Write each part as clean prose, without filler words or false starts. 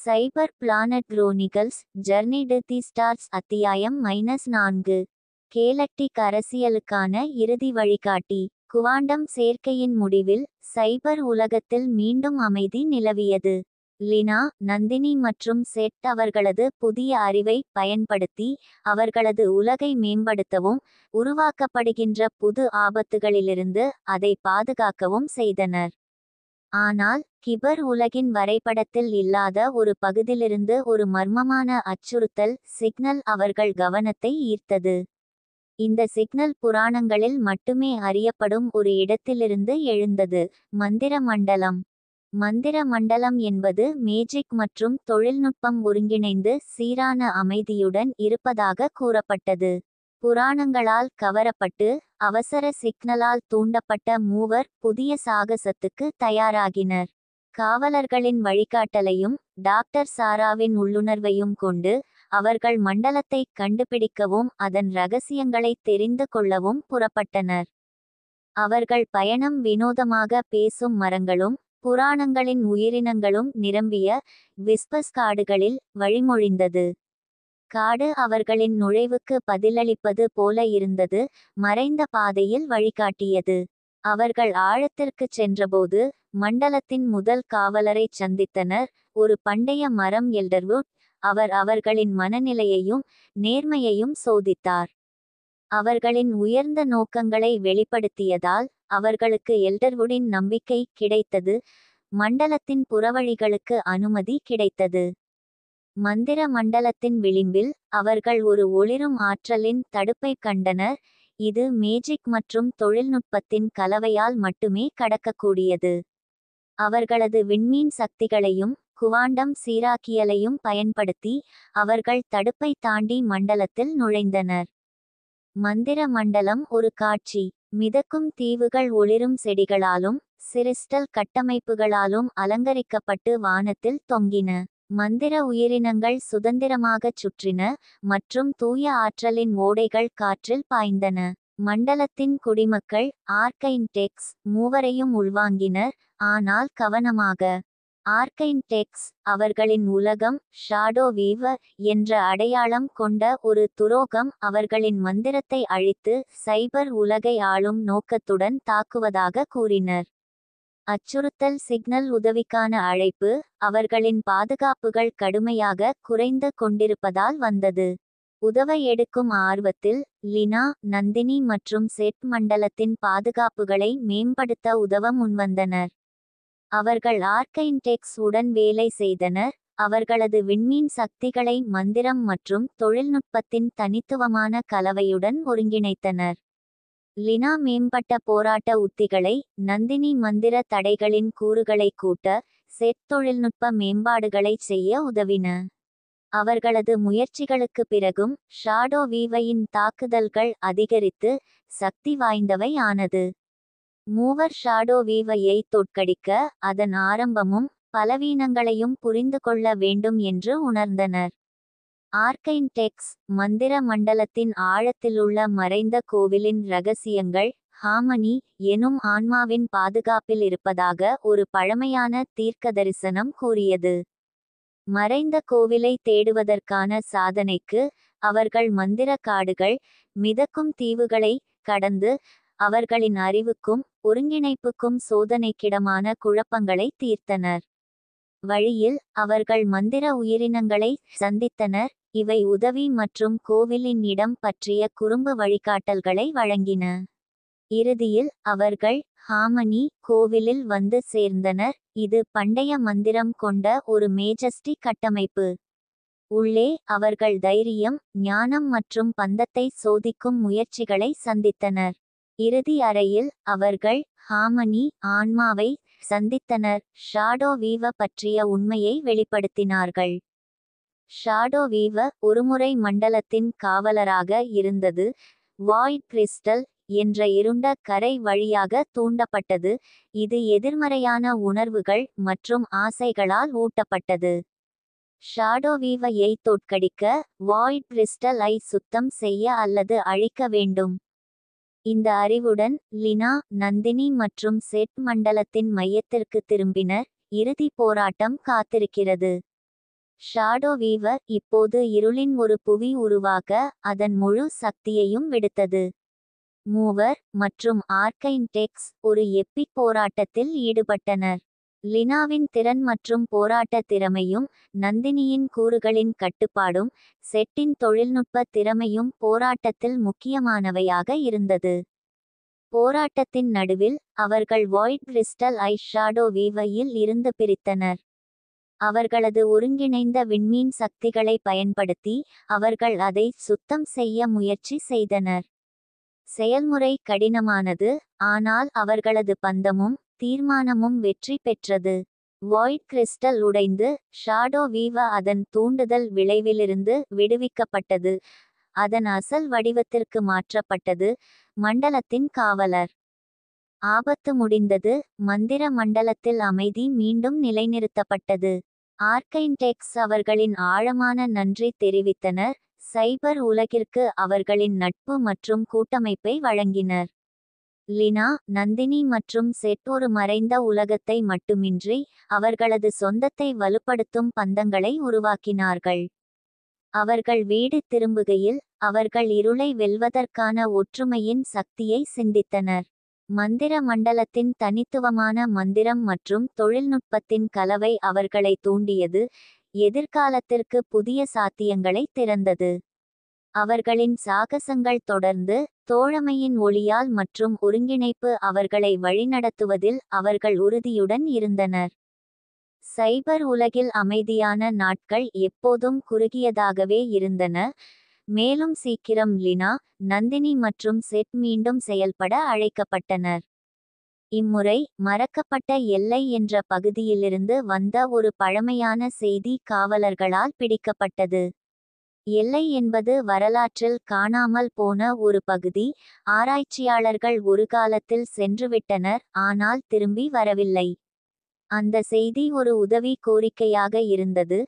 Cyber planet chronicles journey to the stars அத்தியாயம் -4. Galactic அரசியலுக்கான இறுதி வழிகாட்டி. குவாண்டம் சேர்க்கையின் முடிவில் சைபர் உலகத்தில் மீண்டும் அமைதி நிலவியது. லினா, நந்தினி மற்றும் செட் அவர்களது புதிய அறிவை பயன்படுத்தி அவர்களது உலகை மேம்படுத்தவும் உருவாக்கப்படுகின்ற புது ஆபத்துகளிலிருந்து அதை பாதுகாக்கவும் செய்தனர். ஆனால் கிபர் உலகின் வரைபடத்தில் இல்லாத ஒரு பகுதியிலிருந்து ஒரு மர்மமான அச்சுறுத்தல் சிக்னல் அவர்கள் கவனத்தை ஈர்த்தது. இந்த சிக்னல் புராணங்களில் மட்டுமே அறியப்படும் ஒரு இடத்திலிருந்து எழுந்தது: மந்திர மண்டலம். மந்திர மண்டலம் என்பது மேஜிக் மற்றும் தொழில்நுட்பம் ஒருங்கிணைந்து சீரான அமைதியுடன் இருப்பதாக கூறப்பட்டது. புராணங்களால் கவரப்பட்டு அவசர சிக்னலால் தூண்டப்பட்ட மூவர் புதிய சாகசத்துக்கு தயாராகினர். காவலர்களின் வழிகாட்டலையும் டாக்டர் சாராவின் உள்ளுணர்வையும் கொண்டு அவர்கள் மண்டலத்தை கண்டுபிடிக்கவும் அதன் ரகசியங்களை தெரிந்து கொள்ளவும் புறப்பட்டனர். அவர்கள் பயணம் வினோதமாக பேசும் மரங்களும் புராணங்களின் உயிரினங்களும் நிரம்பிய விஸ்பஸ் காடுகளில் வழிமொழிந்தது. காடு அவர்களின் நுழைவுக்கு பதிலளிப்பது போல இருந்தது, மறைந்த பாதையில் வழிகாட்டியது. அவர்கள் ஆழத்திற்குச் சென்றபோது மண்டலத்தின் முதல் காவலரைச் சந்தித்தனர், ஒரு பண்டைய மரம் எல்டர்வுட். அவர் அவர்களின் மனநிலையையும் நேர்மையையும் சோதித்தார். அவர்களின் உயர்ந்த நோக்கங்களை வெளிப்படுத்தியதால் அவர்களுக்கு எல்டர்வுடின் நம்பிக்கை கிடைத்தது. மண்டலத்தின் புறவழிகளுக்கு அனுமதி கிடைத்தது. மந்திர மண்டலத்தின் விளிம்பில் அவர்கள் ஒரு ஒளிரும் ஆற்றலின் தடுப்பை கண்டனர், இது மேஜிக் மற்றும் தொழில்நுட்பத்தின் கலவையால் மட்டுமே கடக்கக்கூடியது. அவர்களது விண்மீன் சக்திகளையும் குவாண்டம் சீராக்கியலையும் பயன்படுத்தி அவர்கள் தடுப்பை தாண்டி மண்டலத்தில் நுழைந்தனர். மந்திர மண்டலம் ஒரு காட்சி. மிதக்கும் தீவுகள் ஒளிரும் செடிகளாலும் சிரிஸ்டல் கட்டமைப்புகளாலும் அலங்கரிக்கப்பட்டு வானத்தில் தொங்கின. மந்திர உயிரினங்கள் சுதந்திரமாகச் சுற்றின மற்றும் தூய ஆற்றலின் ஓடைகள் காற்றில் பாய்ந்தன. மண்டலத்தின் குடிமக்கள் ஆர்க்கைன்டெக்ஸ் மூவரையும் உள்வாங்கினர், ஆனால் கவனமாக. ஆர்க்கைன்டெக்ஸ் அவர்களின் உலகம் ஷாடோ வீவர் என்ற அடையாளம் கொண்ட ஒரு துரோகம் அவர்களின் மந்திரத்தை அழித்து சைபர் உலகை ஆளும் நோக்கத்துடன் தாக்குவதாக கூறினர். அச்சுறுத்தல் சிக்னல் உதவிக்கான அழைப்பு அவர்களின் பாதுகாப்புகள் கடுமையாக குறைந்து கொண்டிருப்பதால் வந்தது. உதவ எடுக்கும் ஆர்வத்தில் லினா, நந்தினி மற்றும் செட் மண்டலத்தின் பாதுகாப்புகளை மேம்படுத்த உதவ முன்வந்தனர். அவர்கள் ஆர்க்கைன்டெக்ஸ் உடன் வேலை செய்தனர், அவர்களது விண்மீன் சக்திகளை மந்திரம் மற்றும் தொழில்நுட்பத்தின் தனித்துவமான கலவையுடன் ஒருங்கிணைத்தனர். லினா மேம்பட்ட போராட்ட உத்திகளை, நந்தினி மந்திர தடைகளின் கூறுகளை கூட்ட, செட் தொழில்நுட்ப மேம்பாடுகளைச் செய்ய உதவின. அவர்களது முயற்சிகளுக்கு பிறகும் ஷாடோ வீவையின் தாக்குதல்கள் அதிகரித்து சக்தி வாய்ந்தவை ஆனது. மூவர் ஷாடோ வீவையை தோற்கடிக்க அதன் ஆரம்பமும் பலவீனங்களையும் புரிந்து கொள்ள வேண்டும் என்று உணர்ந்தனர். ஆர்க்கைன்டெக்ஸ் மந்திர மண்டலத்தின் ஆழத்திலுள்ள மறைந்த கோவிலின் இரகசியங்கள் ஹார்மனி எனும் ஆன்மாவின் பாதுகாப்பில் இருப்பதாக ஒரு பழமையான தீர்க்கதரிசனம் கூறியது. மறைந்த கோவிலை தேடுவதற்கான சாதனைக்கு அவர்கள் மந்திர காடுகள், மிதக்கும் தீவுகளை கடந்து அவர்களின் அறிவுக்கும் ஒருங்கிணைப்புக்கும் சோதனைக்கிடமான குழப்பங்களை தீர்த்தனர். வழியில் அவர்கள் மந்திர உயிரினங்களை சந்தித்தனர், இவை உதவி மற்றும் கோவிலின் இடம் பற்றிய குறும்பு வழிகாட்டல்களை வழங்கின. இறுதியில் அவர்கள் ஹார்மனி கோவிலில் வந்து சேர்ந்தனர், இது பண்டைய மந்திரம் கொண்ட ஒரு மேஜஸ்டி கட்டமைப்பு. உள்ளே அவர்கள் தைரியம், ஞானம் மற்றும் பந்தத்தை சோதிக்கும் முயற்சிகளை சந்தித்தனர். இறுதி அறையில் அவர்கள் ஹார்மனி ஆன்மாவை சந்தித்தனர், ஷாடோ வீவ பற்றிய உண்மையை வெளிப்படுத்தினார்கள். ஷாடோ வீவ ஒருமுறை மண்டலத்தின் காவலராக இருந்தது, வாய்ட் கிறிஸ்டல் என்ற இருண்ட கரை வழியாக தூண்டப்பட்டது, இது எதிர்மறையான உணர்வுகள் மற்றும் ஆசைகளால் ஊட்டப்பட்டது. ஷாடோ வீவையை தோற்கடிக்க வாய்ட் கிறிஸ்டல் ஐ சுத்தம் செய்ய அல்லது அழிக்க வேண்டும். இந்த அறிவுடன் லினா, நந்தினி மற்றும் செட் மண்டலத்தின் மையத்திற்கு திரும்பினர், இறுதி போராட்டம் காத்திருக்கிறது. ஷாடோ வீவர் இப்போது இருளின் ஒரு புவி உருவாக்க அதன் முழு சக்தியையும் விடுத்தது. மூவர் மற்றும் ஆர்க்கைன்டெக்ஸ் ஒரு எப்பிக் போராட்டத்தில் ஈடுபட்டனர். லினாவின் திறன் மற்றும் போராட்ட திறமையும், நந்தினியின் கூறுகளின் கட்டுப்பாடும், செட்டின் தொழில்நுட்ப திறமையும் போராட்டத்தில் முக்கியமானவையாக இருந்தது. போராட்டத்தின் நடுவில் அவர்கள் வாய்ட் கிறிஸ்டல் ஐ ஷாடோ வீவையில் இருந்து பிரித்தனர். அவர்களது ஒருங்கிணைந்த விண்மீன் சக்திகளை பயன்படுத்தி அவர்கள் அதை சுத்தம் செய்ய முயற்சி செய்தனர். செயல்முறை கடினமானது, ஆனால் அவர்களது பந்தமும் தீர்மானமும் வெற்றி பெற்றது. வாய்ட் கிறிஸ்டல் உடைந்து ஷாடோ வீவ அதன் தூண்டுதல் விளைவிலிருந்து விடுவிக்கப்பட்டது. அதன் அசல் வடிவத்திற்கு மாற்றப்பட்டது. மண்டலத்தின் காவலர். ஆபத்து முடிந்தது. மந்திர மண்டலத்தில் அமைதி மீண்டும் நிலைநிறுத்தப்பட்டது. ஆர்க்கைன்டெக்ஸ் அவர்களின் ஆழமான நன்றி தெரிவித்தனர். சைபர் உலகிற்கு அவர்களின் நட்பு மற்றும் கூட்டமைப்பை வழங்கினர். லினா, நந்தினி மற்றும் செட் ஒரு மறைந்த உலகத்தை மட்டுமின்றி அவர்களது சொந்தத்தை வலுப்படுத்தும் பந்தங்களை உருவாக்கினார்கள். அவர்கள் வீடு திரும்புகையில் அவர்கள் இருளை வெல்வதற்கான ஒற்றுமையின் சக்தியை சிந்தித்தனர். மந்திர மண்டலத்தின் தனித்துவமான மந்திரம் மற்றும் தொழில்நுட்பத்தின் கலவை அவர்களை தூண்டியது, எதிர்காலத்திற்கு புதிய சாத்தியங்களை திறந்தது. அவர்களின் சாகசங்கள் தொடர்ந்து, தோழமையின் ஒளியால் மற்றும் ஒருங்கிணைப்பு அவர்களை வழிநடத்துவதில் அவர்கள் உறுதியுடன் இருந்தனர். சைபர் உலகில் அமைதியான நாட்கள் எப்போதும் குறுகியதாகவே இருந்தன. மேலும் சீக்கிரம் லினா, நந்தினி மற்றும் செட் மீண்டும் செயல்பட அழைக்கப்பட்டனர். இம்முறை மறக்கப்பட்ட எல்லை என்ற பகுதியிலிருந்து வந்த ஒரு பழமையான செய்தி காவலர்களால் பிடிக்கப்பட்டது. எல்லை என்பது வரலாற்றில் காணாமல் போன ஒரு பகுதி. ஆராய்ச்சியாளர்கள் ஒரு காலத்தில் சென்றுவிட்டனர், ஆனால் திரும்பி வரவில்லை. அந்த செய்தி ஒரு உதவி கோரிக்கையாக இருந்தது.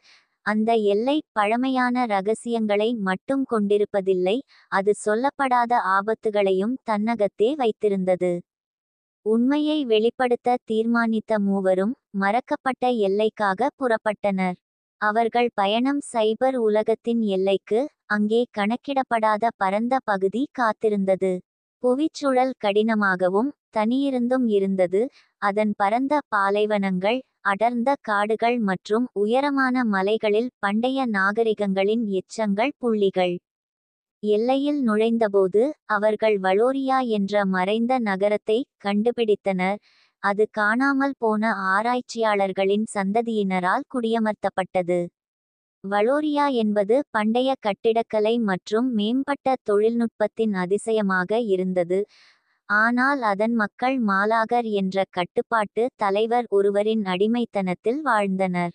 அந்த எல்லை பழமையான ரகசியங்களை மட்டும் கொண்டிருப்பதில்லை, அது சொல்லப்படாத ஆபத்துகளையும் தன்னகத்தே வைத்திருந்தது. உண்மையை வெளிப்படுத்த தீர்மானித்த மூவரும் மறக்கப்பட்ட எல்லைக்காக புறப்பட்டனர். அவர்கள் பயணம் சைபர் உலகத்தின் எல்லைக்கு. அங்கே கணக்கிடப்படாத பரந்த பகுதி காத்திருந்தது. புவிச்சூழல் கடினமாகவும் தனியிருந்தும் இருந்தது. அதன் பரந்த பாலைவனங்கள், அடர்ந்த காடுகள் மற்றும் உயரமான மலைகளில் பண்டைய நாகரிகங்களின் எச்சங்கள் புள்ளிகள். எல்லையில் நுழைந்தபோது அவர்கள் வலோரியா என்ற மறைந்த நகரத்தை கண்டுபிடித்தனர். அது காணாமல் போன ஆராய்ச்சியாளர்களின் சந்ததியினரால் குடியமர்த்தப்பட்டது. வலோரியா என்பது பண்டைய கட்டிடக்கலை மற்றும் மேம்பட்ட தொழில்நுட்பத்தின் அதிசயமாக இருந்தது. ஆனால் அதன் மக்கள் மாலாகர் என்ற கட்டுப்பாட்டு தலைவர் ஒருவரின் அடிமைத்தனத்தில் வாழ்ந்தனர்.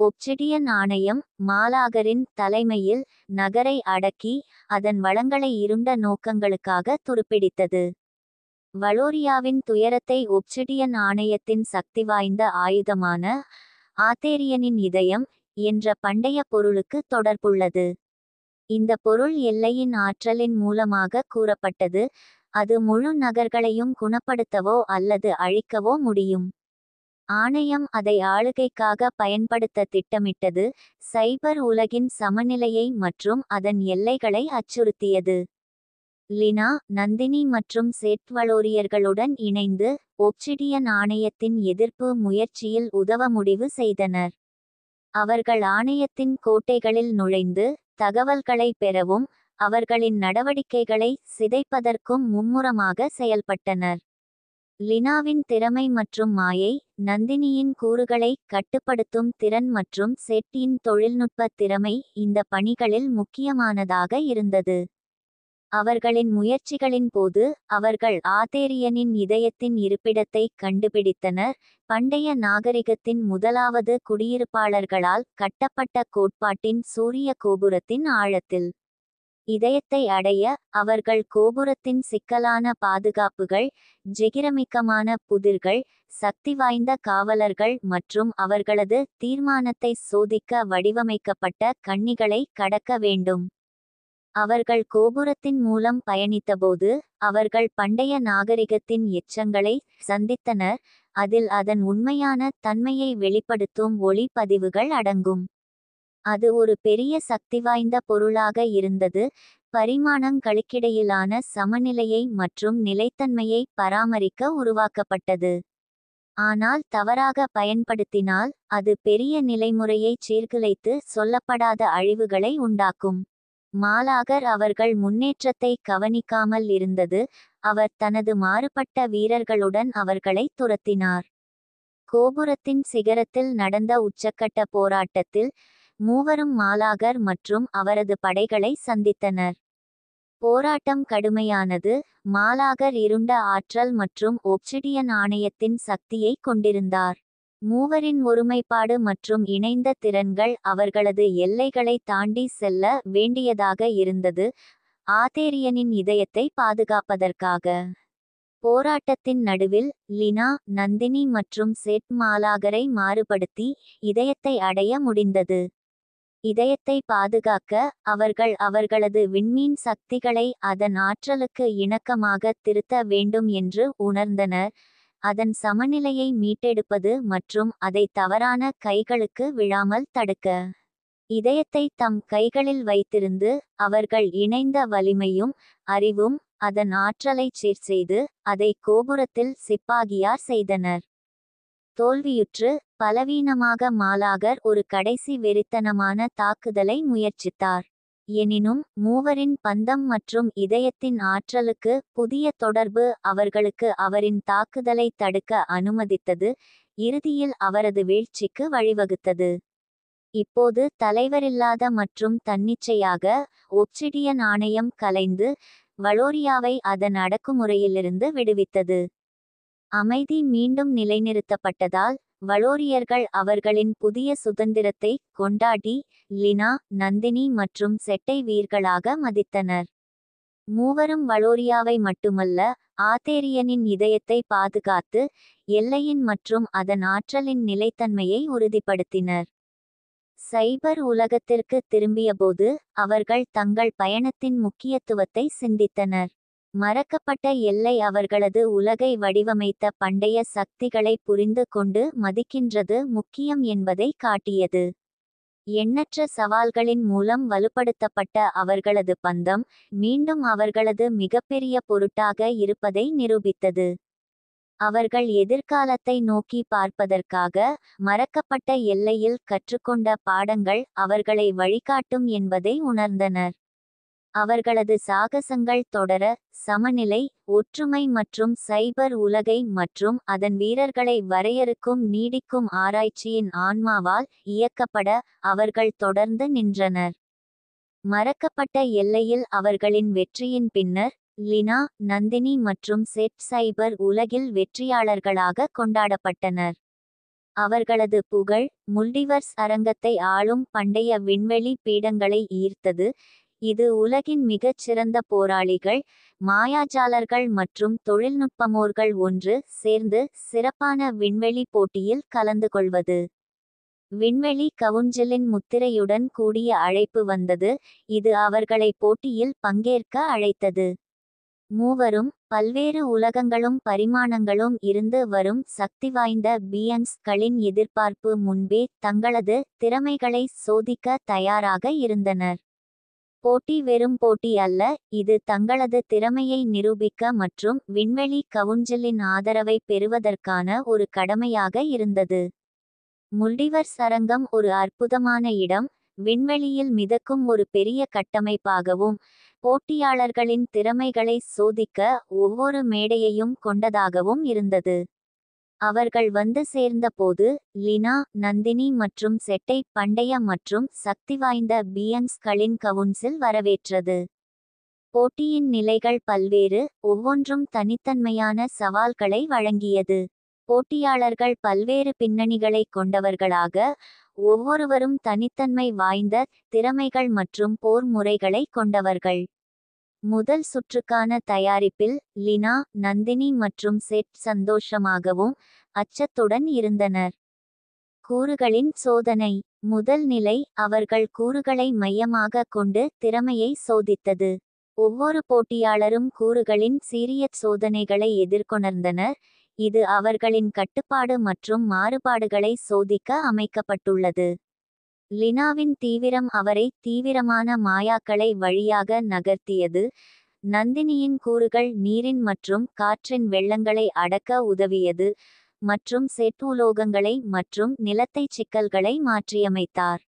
ஒப்சிடியன் ஆணையம் மாலாகரின் தலைமையில் நகரை அடக்கி அதன் வளங்களை இருண்ட நோக்கங்களுக்காக துருப்பிடித்தது. வலோரியாவின் துயரத்தை ஒப்சிடியன் ஆணையத்தின் சக்திவாய்ந்த ஆயுதமான ஆத்தேரியனின் இதயம் என்ற பண்டைய பொருளுக்கு தொடர்புள்ளது. இந்த பொருள் எல்லையின் ஆற்றலின் மூலமாக கூறப்பட்டது. அது முழு நகர்களையும் குணப்படுத்தவோ அல்லது அழிக்கவோ முடியும். ஆணையம் அதை ஆளுகைக்காக பயன்படுத்த திட்டமிட்டது. சைபர் உலகின் சமநிலையை மற்றும் அதன் எல்லைகளை அச்சுறுத்தியது. லினா, நந்தினி மற்றும் செட் வலோரியர்களுடன் இணைந்து ஒப்சிடியன் ஆணையத்தின் எதிர்ப்பு முயற்சியில் உதவ முடிவு செய்தனர். அவர்கள் ஆணையத்தின் கோட்டைகளில் நுழைந்து தகவல்களை பெறவும் அவர்களின் நடவடிக்கைகளை சிதைப்பதற்கும் மும்முரமாக செயல்பட்டனர். லினாவின் திறமை மற்றும் மாயை, நந்தினியின் கூறுகளை கட்டுப்படுத்தும் திறன் மற்றும் செட்டின் தொழில்நுட்ப திறமை இந்த பணிகளில் முக்கியமானதாக இருந்தது. அவர்களின் முயற்சிகளின் போது அவர்கள் ஆத்தேரியனின் இதயத்தின் இருப்பிடத்தை கண்டுபிடித்தனர். பண்டைய நாகரிகத்தின் முதலாவது குடியிருப்பாளர்களால் கட்டப்பட்ட கோட்பாட்டின் சூரிய கோபுரத்தின் ஆழத்தில். இதயத்தை அடைய அவர்கள் கோபுரத்தின் சிக்கலான பாதுகாப்புகள், ஜெகிரமிக்கமான புதிர்கள், சக்தி வாய்ந்த காவலர்கள் மற்றும் அவர்களது தீர்மானத்தை சோதிக்க வடிவமைக்கப்பட்ட கண்ணிகளை கடக்க வேண்டும். அவர்கள் கோபுரத்தின் மூலம் பயணித்தபோது அவர்கள் பண்டைய நாகரிகத்தின் எச்சங்களை சந்தித்தனர். அதில் அதன் உண்மையான தன்மையை வெளிப்படுத்தும் ஒளி பதிவுகள் அடங்கும். அது ஒரு பெரிய சக்திவாய்ந்த பொருளாக இருந்தது. பரிமாணங்களுக்கிடையிலான சமநிலையை மற்றும் நிலைத்தன்மையை பராமரிக்க உருவாக்கப்பட்டது. ஆனால் தவறாக பயன்படுத்தினால் அது பெரிய நிலைமுறையைச் சீர்குலைத்து சொல்லப்படாத அழிவுகளை உண்டாக்கும். மாலாகர் அவர்கள் முன்னேற்றத்தை கவனிக்காமல் இருந்தது. அவர் தனது மாறுபட்ட வீரர்களுடன் அவர்களை துரத்தினார். கோபுரத்தின் சிகரத்தில் நடந்த உச்சக்கட்ட போராட்டத்தில் மூவரும் மாலாகர் மற்றும் அவரது படைகளை சந்தித்தனர். போராட்டம் கடுமையானது. மாலாகர் இருண்ட ஆற்றல் மற்றும் ஒப்சிடியன் ஆணையத்தின் சக்தியை கொண்டிருந்தார். மூவரின் ஒருமைப்பாடு மற்றும் இணைந்த திறன்கள் அவர்களது எல்லைகளை தாண்டி செல்ல வேண்டியதாக இருந்தது. ஆதேரியனின் இதயத்தை பாதுகாப்பதற்காக. போராட்டத்தின் நடுவில் லினா, நந்தினி மற்றும் செட் மாலாகரை மாறுபடுத்தி இதயத்தை அடைய முடிந்தது. இதயத்தை பாதுகாக்க அவர்கள் அவர்களது விண்மீன் சக்திகளை அதன் ஆற்றலுக்கு இணக்கமாக திருத்த வேண்டும் என்று உணர்ந்தனர். அதன் சமநிலையை மீட்டெடுப்பது மற்றும் அதை தவறான கைகளுக்கு விழாமல் தடுக்க. இதயத்தை தம் கைகளில் வைத்திருந்து அவர்கள் இணைந்த வலிமையும் அறிவும் அதன் ஆற்றலை சீர்செய்து அதை கோபுரத்தில் சிப்பாகியார் செய்தனர். தோல்வியுற்று பலவீனமாக மாலாகர் ஒரு கடைசி வெறித்தனமான தாக்குதலை முயற்சித்தார். எனினும் மூவரின் பந்தம் மற்றும் இதயத்தின் ஆற்றலுக்கு புதிய தொடர்பு அவர்களுக்கு அவரின் தாக்குதலை தடுக்க அனுமதித்தது. இறுதியில் அவரது வீழ்ச்சிக்கு வழிவகுத்தது. இப்போது தலைவரில்லாத மற்றும் தன்னிச்சையாக ஒப்சிடியன் ஆணையம் கலைந்து வலோரியாவை அதன் அடக்குமுறையிலிருந்து விடுவித்தது. அமைதி மீண்டும் நிலைநிறுத்தப்பட்டதால் வலோரியர்கள் அவர்களின் புதிய சுதந்திரத்தை கொண்டாடி லினா, நந்தினி மற்றும் செட்டை வீர்களாக மதித்தனர். மூவரும் வலோரியாவை மட்டுமல்ல ஆதேரியனின் இதயத்தை பாதுகாத்து எல்லையின் மற்றும் அதன் ஆற்றலின் நிலைத்தன்மையை உறுதிப்படுத்தினர். சைபர் உலகத்திற்கு திரும்பியபோது அவர்கள் தங்கள் பயணத்தின் முக்கியத்துவத்தை சிந்தித்தனர். மறக்கப்பட்ட எல்லை அவர்களது உலகை வடிவமைத்த பண்டைய சக்திகளை புரிந்து கொண்டு மதிக்கின்றது முக்கியம் என்பதை காட்டியது. எண்ணற்ற சவால்களின் மூலம் வலுப்படுத்தப்பட்ட அவர்களது பந்தம் மீண்டும் அவர்களது மிகப்பெரிய பொருட்டாக இருப்பதை நிரூபித்தது. அவர்கள் எதிர்காலத்தை நோக்கி பார்ப்பதற்காக மறக்கப்பட்ட எல்லையில் கற்றுக்கொண்ட பாடங்கள் அவர்களை வழிகாட்டும் என்பதை உணர்ந்தனர். அவர்களது சாகசங்கள் தொடர சமநிலை, ஒற்றுமை மற்றும் சைபர் உலகை மற்றும் அதன் வீரர்களை வரையறுக்கும் நீடிக்கும் ஆராய்ச்சியின் ஆன்மாவால் இயக்கப்பட அவர்கள் தொடர்ந்து நின்றனர். மறக்கப்பட்ட எல்லையில் அவர்களின் வெற்றியின் பின்னர் லினா, நந்தினி மற்றும் செட் சைபர் உலகில் வெற்றியாளர்களாக கொண்டாடப்பட்டனர். அவர்களது புகழ் முல்டிவர்ஸ் அரங்கத்தை ஆளும் பண்டைய விண்வெளி பீடங்களை ஈர்த்தது. இது உலகின் மிகச் சிறந்த போராளிகள், மாயாஜாலர்கள் மற்றும் தொழில்நுட்பமோர்கள் ஒன்று சேர்ந்து சிறப்பான விண்வெளி போட்டியில் கலந்து கொள்வது. விண்வெளி கவுன்சிலின் முத்திரையுடன் கூடிய அழைப்பு வந்தது. இது அவர்களை போட்டியில் பங்கேற்க அழைத்தது. மூவரும் பல்வேறு உலகங்களும் பரிமாணங்களும் இருந்து வரும் சக்திவாய்ந்த பீயங்ஸ்களின் எதிர்பார்ப்பு முன்பே தங்களது திறமைகளை சோதிக்க தயாராக இருந்தனர். போட்டி வெறும் போட்டி அல்ல, இது தங்களது திறமையை நிரூபிக்க மற்றும் விண்வெளி கவுன்சிலின் ஆதரவை பெறுவதற்கான ஒரு கடமையாக இருந்தது. முல்டிவர்ஸ் அரங்கம் ஒரு அற்புதமான இடம், விண்வெளியில் மிதக்கும் ஒரு பெரிய கட்டமைப்பாகவும் போட்டியாளர்களின் திறமைகளை சோதிக்க ஒவ்வொரு மேடையையும் கொண்டதாகவும் இருந்தது. அவர்கள் வந்து சேர்ந்தபோது லினா, நந்தினி மற்றும் செட்டை பண்டைய மற்றும் சக்திவாய்ந்த பீயங்ஸ்களின் கவுன்சில் வரவேற்றது. போட்டியின் நிலைகள் பல்வேறு, ஒவ்வொன்றும் தனித்தன்மையான சவால்களை வழங்கியது. போட்டியாளர்கள் பல்வேறு பின்னணிகளை கொண்டவர்களாக, ஒவ்வொருவரும் தனித்தன்மை வாய்ந்த திறமைகள் மற்றும் போர் முறைகளை கொண்டவர்கள். முதல் சுற்றுக்கான தயாரிப்பில் லினா, நந்தினி மற்றும் செட் சந்தோஷமாகவும் அச்சத்துடன் இருந்தனர். கூறுகளின் சோதனை. முதல் நிலை அவர்கள் கூறுகளை மையமாக கொண்டு திறமையை சோதித்தது. ஒவ்வொரு போட்டியாளரும் கூறுகளின் சீரிய சோதனைகளை எதிர்கொணர்ந்தனர். இது அவர்களின் கட்டுப்பாடு மற்றும் மாறுபாடுகளை சோதிக்க அமைக்கப்பட்டுள்ளது. லினாவின் தீவிரம் அவரை தீவிரமான மாயாக்களை வழியாக நகர்த்தியது. நந்தினியின் கூறுகள் நீரின் மற்றும் காற்றின் வெள்ளங்களை அடக்க உதவியது மற்றும் உலோகங்களை மற்றும் நிலத்தைச் சிக்கல்களை மாற்றியமைத்தார்.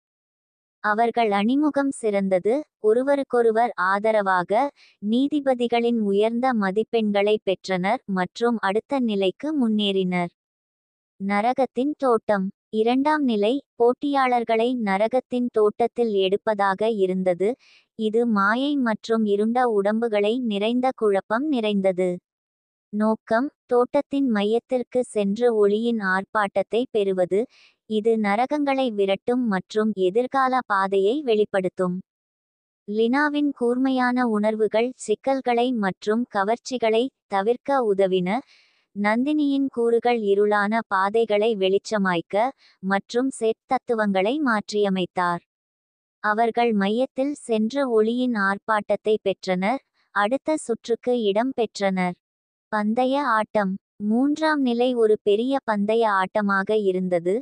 அவர்கள் அணிமுகம் சிறந்தது, ஒருவருக்கொருவர் ஆதரவாக, நீதிபதிகளின் உயர்ந்த மதிப்பெண்களை பெற்றனர் மற்றும் அடுத்த நிலைக்கு முன்னேறினர். நரகத்தின் தோட்டம். இரண்டாம் நிலை போட்டியாளர்களை நரகத்தின் தோட்டத்தில் எடுப்பதாக இருந்தது, இது மாயை மற்றும் இருண்ட உடம்புகளை நிறைந்த குழப்பம் நிறைந்தது. நோக்கம் தோட்டத்தின் மையத்திற்கு சென்று ஒளியின் ஆர்ப்பாட்டத்தை பெறுவது, இது நரகங்களை விரட்டும் மற்றும் எதிர்கால பாதையை வெளிப்படுத்தும். லினாவின் கூர்மையான உணர்வுகள் சிக்கல்களை மற்றும் கவர்ச்சிகளை தவிர்க்க உதவின. நந்தினியின் கூறுகள் இருளான பாதைகளை வெளிச்சமாய்க்க மற்றும் தத்துவங்களை மாற்றியமைத்தார். அவர்கள் மையத்தில் சென்று ஒளியின் ஆர்ப்பாட்டத்தை பெற்றனர், அடுத்த சுற்றுக்கு இடம் பெற்றனர். பந்தய ஆட்டம். மூன்றாம் நிலை ஒரு பெரிய பந்தய ஆட்டமாக இருந்தது,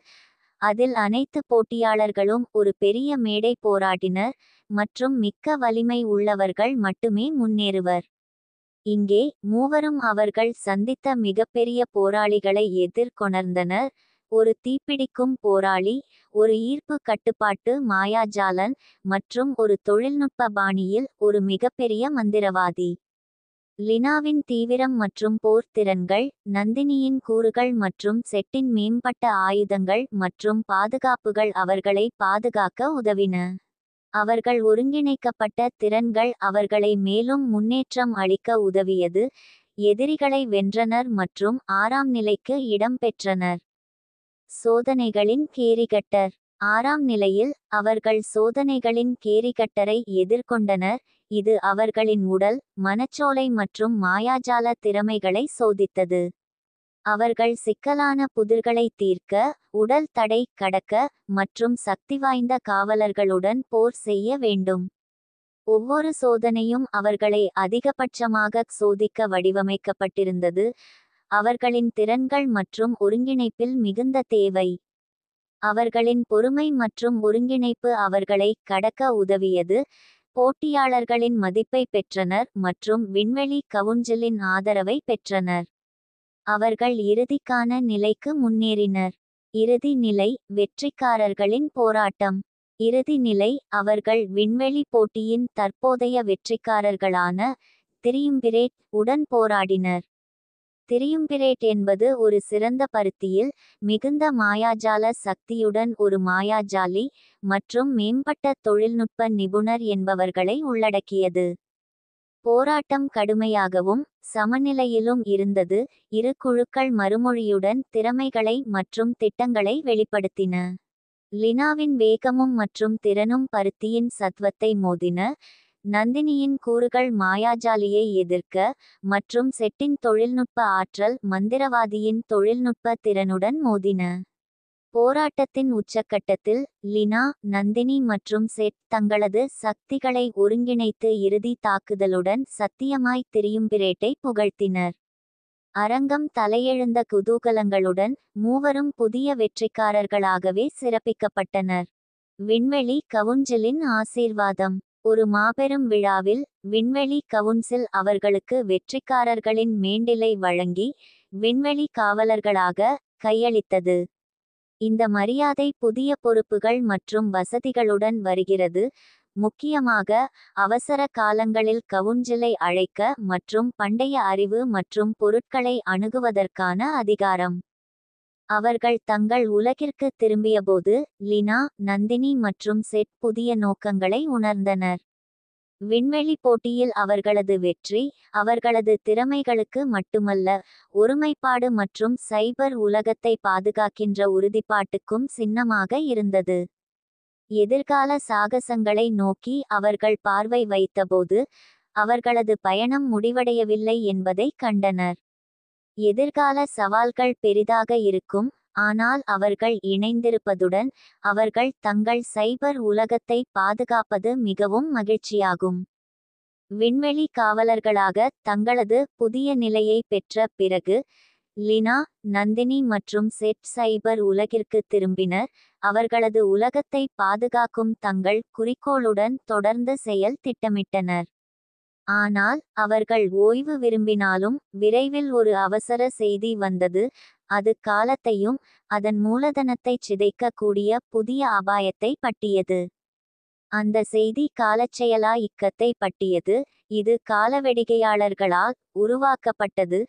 அதில் அனைத்து போட்டியாளர்களும் ஒரு பெரிய மேடை போராடினர் மற்றும் மிக்க வலிமை உள்ளவர்கள் மட்டுமே முன்னேறுவர். இங்கே மூவரும் அவர்கள் சந்தித்த மிகப்பெரிய போராளிகளை எதிர்கொணர்ந்தனர், ஒரு தீப்பிடிக்கும் போராளி, ஒரு ஈர்ப்பு கட்டுப்பாட்டு மாயாஜாலன் மற்றும் ஒரு தொழில்நுட்ப பாணியில் ஒரு மிகப்பெரிய மந்திரவாதி. லினாவின் தீவிரம் மற்றும் போர் திறன்கள், நந்தினியின் கூறுகள் மற்றும் செட்டின் மேம்பட்ட ஆயுதங்கள் மற்றும் பாதுகாப்புகள் அவர்களை பாதுகாக்க உதவின. அவர்கள் ஒருங்கிணைக்கப்பட்ட திறன்கள் அவர்களை மேலும் முன்னேற்றம் அளிக்க உதவியது, எதிரிகளை வென்றனர் மற்றும் ஆறாம் நிலைக்கு இடம் பெற்றனர். சோதனைகளின் கேரிகட்டர். ஆறாம் நிலையில் அவர்கள் சோதனைகளின் கேரிகட்டரை எதிர்கொண்டனர், இது அவர்களின் உடல், மனச்சோலை மற்றும் மாயாஜால திறமைகளை சோதித்தது. அவர்கள் சிக்கலான புதிர்களை தீர்க்க, உடல் தடை கடக்க மற்றும் சக்திவாய்ந்த காவலர்களுடன் போர் செய்ய வேண்டும். ஒவ்வொரு சோதனையும் அவர்களை அதிகபட்சமாக சோதிக்க வடிவமைக்கப்பட்டிருந்தது, அவர்களின் திறன்கள் மற்றும் ஒருங்கிணைப்பில் மிகுந்த தேவை. அவர்களின் பொறுமை மற்றும் ஒருங்கிணைப்பு அவர்களை கடக்க உதவியது, போட்டியாளர்களின் மதிப்பை பெற்றனர் மற்றும் விண்வெளி கவுன்சிலின் ஆதரவை பெற்றனர். அவர்கள் இறுதிக்கான நிலைக்கு முன்னேறினர். இறுதி நிலை வெற்றிக்காரர்களின் போராட்டம். இறுதி நிலை அவர்கள் விண்வெளி போட்டியின் தற்போதைய வெற்றிக்காரர்களான திரியும்பிரேட் உடன் போராடினர். திரியும்பிரேட் என்பது ஒரு சிறந்த பருத்தியில், மிகுந்த மாயாஜால சக்தியுடன் ஒரு மாயாஜாலி மற்றும் மேம்பட்ட தொழில்நுட்ப நிபுணர் என்பவர்களை உள்ளடக்கியது. போராட்டம் கடுமையாகவும் சமநிலையிலும் இருந்தது, இரு குழுக்கள் மறுமொழியுடன் திறமைகளை மற்றும் திட்டங்களை வெளிப்படுத்தின. லினாவின் வேகமும் மற்றும் திறனும் பருத்தியின் சத்வத்தை மோதின, நந்தினியின் கூறுகள் மாயாஜாலியை எதிர்க்க மற்றும் செட்டின் தொழில்நுட்ப ஆற்றல் மந்திரவாதியின் தொழில்நுட்ப திறனுடன் மோதின. போராட்டத்தின் உச்சக்கட்டத்தில், லினா, நந்தினி மற்றும் செட் தங்களது சக்திகளை ஒருங்கிணைத்து இறுதி தாக்குதலுடன் சத்தியமாய் திரியும்பிரேட்டை புகழ்த்தினர். அரங்கம் தலையெழுந்த குதூகலங்களுடன், மூவரும் புதிய வெற்றிக்காரர்களாகவே சிறப்பிக்கப்பட்டனர். விண்வெளி கவுன்சிலின் ஆசீர்வாதம். ஒரு மாபெரும் விழாவில், விண்வெளி கவுன்சில் அவர்களுக்கு வெற்றிக்காரர்களின் மேண்டிலை வழங்கி, விண்வெளி காவலர்களாக கையளித்தது. இந்த மரியாதை புதிய பொறுப்புகள் மற்றும் வசதிகளுடன் வருகிறது, முக்கியமாக அவசர காலங்களில் கவுன்சிலை அழைக்க மற்றும் பண்டைய அறிவு மற்றும் பொருட்களை அணுகுவதற்கான அதிகாரம். அவர்கள் தங்கள் உலகிற்கு திரும்பியபோது, லினா, நந்தினி மற்றும் செட் புதிய நோக்கங்களை உணர்ந்தனர். விண்வெளி போட்டியில் அவர்களது வெற்றி, அவர்களது திறமைகளுக்கு மட்டுமல்ல, ஒருமைப்பாடு மற்றும் சைபர் உலகத்தை பாதுகாக்கின்ற உறுதிப்பாட்டுக்கும் சின்னமாக இருந்தது. எதிர்கால சாகசங்களை நோக்கி அவர்கள் பார்வை வைத்தபோது, அவர்களது பயணம் முடிவடையவில்லை என்பதை கண்டனர். எதிர்கால சவால்கள் பெரிதாக இருக்கும், ஆனால் அவர்கள் இணைந்திருப்பதுடன், அவர்கள் தங்கள் சைபர் உலகத்தை பாதுகாப்பது மிகவும் மகிழ்ச்சியாகும். விண்வெளி காவலர்களாக தங்களது புதிய நிலையை பெற்ற பிறகு, லினா, நந்தினி மற்றும் செட் சைபர் உலகிற்கு திரும்பினர். அவர்களது உலகத்தை பாதுகாக்கும் தங்கள் குறிக்கோளுடன் தொடர்ந்து செயல் திட்டமிட்டனர். ஆனால் அவர்கள் ஓய்வு விரும்பினாலும் விரைவில் ஒரு அவசர செய்தி வந்தது. அது காலத்தையும் அதன் மூலதனத்தைச் சிதைக்கக்கூடிய புதிய அபாயத்தை பற்றியது. அந்த செய்தி காலச்செயலா இக்கத்தை பற்றியது. இது காலவெடிகையாளர்களால் உருவாக்கப்பட்டது.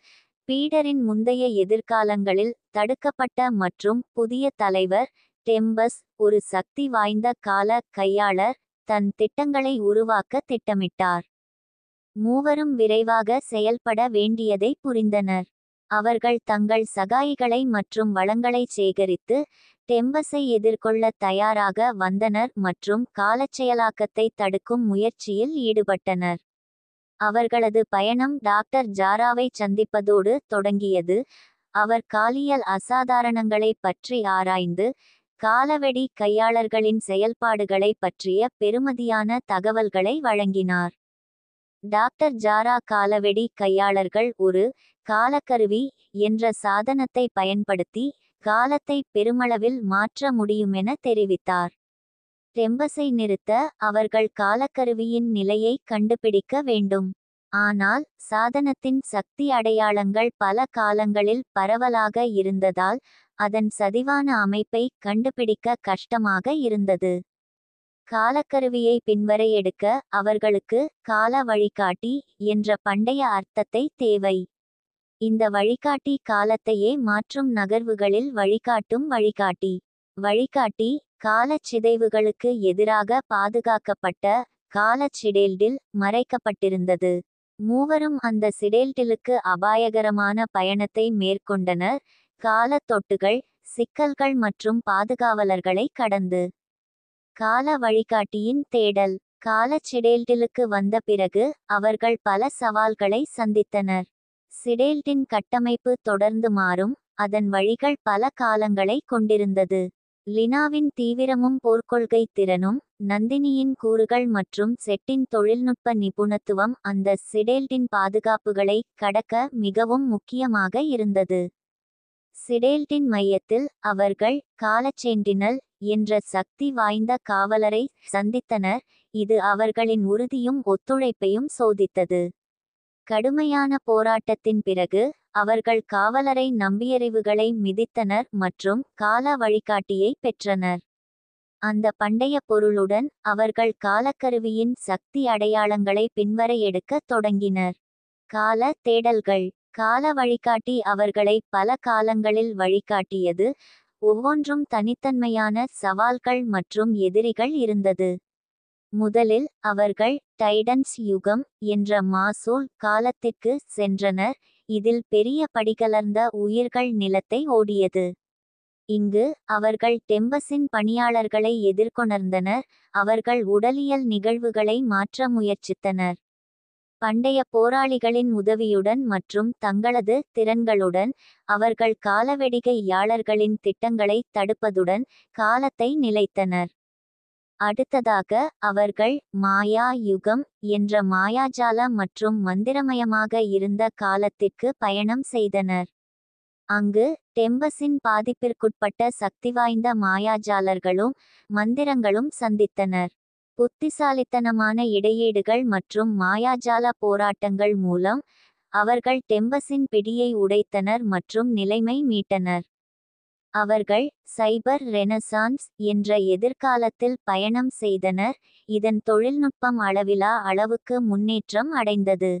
பீடரின் முந்தைய எதிர்காலங்களில் தடுக்கப்பட்ட மற்றும் புதிய தலைவர் டெம்பஸ், ஒரு சக்தி வாய்ந்த கால கையாளர், தன் திட்டங்களை உருவாக்க திட்டமிட்டார். மூவரும் விரைவாக செயல்பட வேண்டியதை புரிந்தனர். அவர்கள் தங்கள் சகாயிகளை மற்றும் வளங்களை சேகரித்து டெம்பஸை எதிர்கொள்ள தயாராக வந்தனர் மற்றும் காலச்செயலாக்கத்தை தடுக்கும் முயற்சியில் ஈடுபட்டனர். அவர்களது பயணம் டாக்டர் ஜாராவை சந்திப்பதோடு தொடங்கியது. அவர் காலியல் அசாதாரணங்களை பற்றி ஆராய்ந்து காலவெடி கையாளர்களின் செயல்பாடுகளை பற்றிய பெறுமதியான தகவல்களை வழங்கினார். டாக்டர் ஜாரா காலவெடி கையாளர்கள் ஒரு காலக்கருவி என்ற சாதனத்தை பயன்படுத்தி காலத்தை பெருமளவில் மாற்ற முடியுமென தெரிவித்தார். டெம்பஸை நிறுத்த அவர்கள் காலக்கருவியின் நிலையை கண்டுபிடிக்க வேண்டும். ஆனால் சாதனத்தின் சக்தி அடையாளங்கள் பல காலங்களில் பரவலாக இருந்ததால் அதன் சதிவான அமைப்பை கண்டுபிடிக்க கஷ்டமாக இருந்தது. காலக்கருவியை பின்வரை எடுக்க அவர்களுக்கு கால வழிகாட்டி என்ற பண்டைய அர்த்தத்தை தேவை. இந்த வழிகாட்டி காலத்தையே மாற்றும் நகர்வுகளில் வழிகாட்டும் வழிகாட்டி. வழிகாட்டி காலச் சிதைவுகளுக்கு எதிராக பாதுகாக்கப்பட்ட காலச் சிடேல்டில் மறைக்கப்பட்டிருந்தது. மூவரும் அந்த சிடேல்டிலுக்கு அபாயகரமான பயணத்தை மேற்கொண்டனர், கால தொட்டுகள், சிக்கல்கள் மற்றும் பாதுகாவலர்களை கடந்து. கால வழிகாட்டியின் தேடல். காலச் சிடேல்டிலுக்கு வந்த பிறகு அவர்கள் பல சவால்களை சந்தித்தனர். சிடேல்டின் கட்டமைப்பு தொடர்ந்து மாறும், அதன் வழிகள் பல காலங்களை கொண்டிருந்தது. லினாவின் தீவிரமும் போர்க்கொள்கை திறனும், நந்தினியின் கூறுகள் மற்றும் செட்டின் தொழில்நுட்ப நிபுணத்துவம் அந்த சிடேல்டின் பாதுகாப்புகளை கடக்க மிகவும் முக்கியமாக இருந்தது. சிடேல்டின் மையத்தில் அவர்கள் காலச்சென்டினல் என்ற சக்தி வாய்ந்த காவலரை சந்தித்தனர், இது அவர்களின் உறுதியும் ஒத்துழைப்பையும் சோதித்தது. கடுமையான போராட்டத்தின் பிறகு அவர்கள் காவலரை நம்பியறிவுகளை மிதித்தனர் மற்றும் கால வழிகாட்டியை பெற்றனர். அந்த பண்டைய பொருளுடன் அவர்கள் காலக்கருவியின் சக்தி அடையாளங்களை பின்வரை எடுக்க தொடங்கினர். கால தேடல்கள். கால வழிகாட்டி அவர்களை பல காலங்களில் வழிகாட்டியது, ஒவ்வொன்றும் தனித்தன்மையான சவால்கள் மற்றும் எதிரிகள் இருந்தது. முதலில் அவர்கள் டைடன்ஸ் யுகம் என்ற மாசூல் காலத்திற்கு சென்றனர், இதில் பெரிய படிகலர்ந்த உயிர்கள் நிலத்தை ஓடியது. இங்கு அவர்கள் டெம்பஸின் பணியாளர்களை எதிர்கொணர்ந்தனர், அவர்கள் உடலியல் நிகழ்வுகளை மாற்ற முயற்சித்தனர். பண்டைய போராளிகளின் உதவியுடன் மற்றும் தங்களது திறன்களுடன் அவர்கள் காலவெடிகையாளர்களின் திட்டங்களை தடுப்பதுடன் காலத்தை நிலைத்தனர். அடுத்ததாக அவர்கள் மாயா யுகம் என்ற மாயாஜால மற்றும் மந்திரமயமாக இருந்த காலத்திற்கு பயணம் செய்தனர். அங்கு டெம்பஸின் பாதிப்பிற்குட்பட்ட சக்திவாய்ந்த மாயாஜாலர்களும் மந்திரங்களும் சந்தித்தனர். புத்திசாலித்தனமான இடையீடுகள் மற்றும் மாயாஜால போராட்டங்கள் மூலம் அவர்கள் டெம்பஸின் பிடியை உடைத்தனர் மற்றும் நிலைமை மீட்டனர். அவர்கள் சைபர் ரெனசான்ஸ் என்ற எதிர்காலத்தில் பயணம் செய்தனர், இதன் தொழில்நுட்பம் அளவிலா அளவுக்கு முன்னேற்றம் அடைந்தது.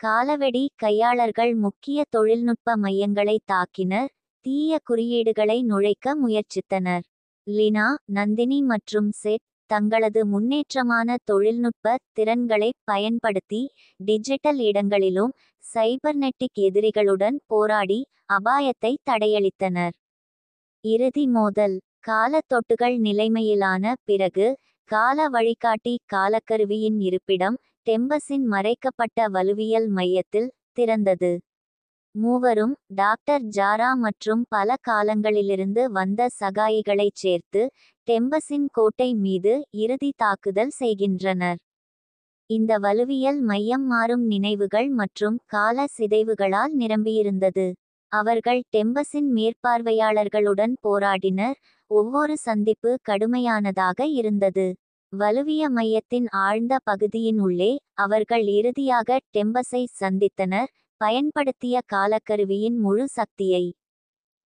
காலவெடி கையாளர்கள் முக்கிய தொழில்நுட்ப மையங்களை தாக்கினர், தீய குறியீடுகளை நுழைக்க முயற்சித்தனர். லினா, நந்தினி மற்றும் செட் தங்களது முன்னேற்றமான தொழில்நுட்ப திறன்களை பயன்படுத்தி டிஜிட்டல் இடங்களிலும் சைபர்நெட்டிக் எதிரிகளுடன் போராடி அபாயத்தை தடையளித்தனர். இறுதி மோதல். கால தொட்டுகள் நிலைமையிலான பிறகு கால வழிகாட்டி காலக்கருவியின் இருப்பிடம் டெம்பஸின் மறைக்கப்பட்ட வலுவியல் மையத்தில் திறந்தது. மூவரும் டாக்டர் ஜாரா மற்றும் பல காலங்களிலிருந்து வந்த சகாயிகளைச் சேர்த்து டெம்பஸின் கோட்டை மீது இறுதி தாக்குதல் செய்கின்றனர். இந்த வலுவியல் மையம் மாறும் நினைவுகள் மற்றும் கால சிதைவுகளால் நிரம்பியிருந்தது. அவர்கள் டெம்பஸின் மேற்பார்வையாளர்களுடன் போராடினர். ஒவ்வொரு சந்திப்பு கடுமையானதாக இருந்தது. வலுவிய மையத்தின் ஆழ்ந்த பகுதியின் உள்ளே அவர்கள் இறுதியாக டெம்பஸை சந்தித்தனர், பயன்படுத்திய காலக்கருவியின் முழு சக்தியை.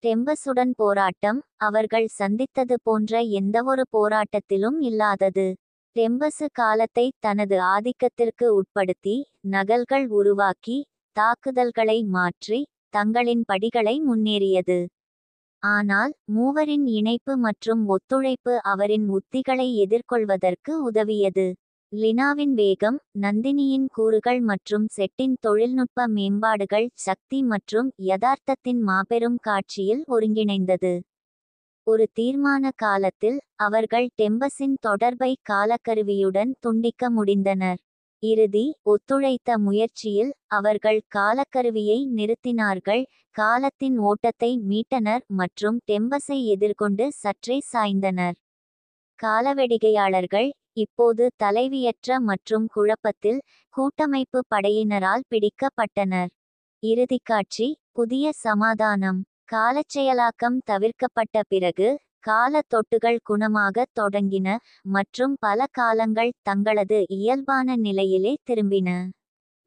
டெம்பஸுடன் போராட்டம் அவர்கள் சந்தித்தது போன்ற எந்தவொரு போராட்டத்திலும் இல்லாதது. டெம்பசு காலத்தை தனது ஆதிக்கத்திற்கு உட்படுத்தி நகல்கள் உருவாக்கி தாக்குதல்களை மாற்றி தங்களின் படிகளை முன்னேறியது. ஆனால் மூவரின் இணைப்பு மற்றும் ஒத்துழைப்பு அவரின் உத்திகளை எதிர்கொள்வதற்கு உதவியது. லினாவின் வேகம், நந்தினியின் கூறுகள் மற்றும் செட்டின் தொழில்நுட்ப மேம்பாடுகள் சக்தி மற்றும் யதார்த்தத்தின் மாபெரும் காட்சியில் ஒருங்கிணைந்தது. ஒரு தீர்மான காலத்தில் அவர்கள் டெம்பஸின் தொடர்பை காலக்கருவியுடன் துண்டிக்க முடிந்தனர். இறுதி ஒத்துழைத்த முயற்சியில் அவர்கள் காலக்கருவியை நிறுத்தினார்கள், காலத்தின் ஓட்டத்தை மீட்டனர் மற்றும் டெம்பஸை எதிர்கொண்டு சற்றே சாய்ந்தனர். காலவெடிகையாளர்கள் இப்போது தலைவியற்ற மற்றும் குழப்பத்தில் கூட்டமைப்பு படையினரால் பிடிக்கப்பட்டனர். இறுதிக்காட்சி புதிய சமாதானம். காலச்செயலாக்கம் தவிர்க்கப்பட்ட பிறகு கால தொட்டுகள் குணமாகத் தொடங்கின மற்றும் பல காலங்கள் தங்களது இயல்பான நிலையிலே திரும்பின.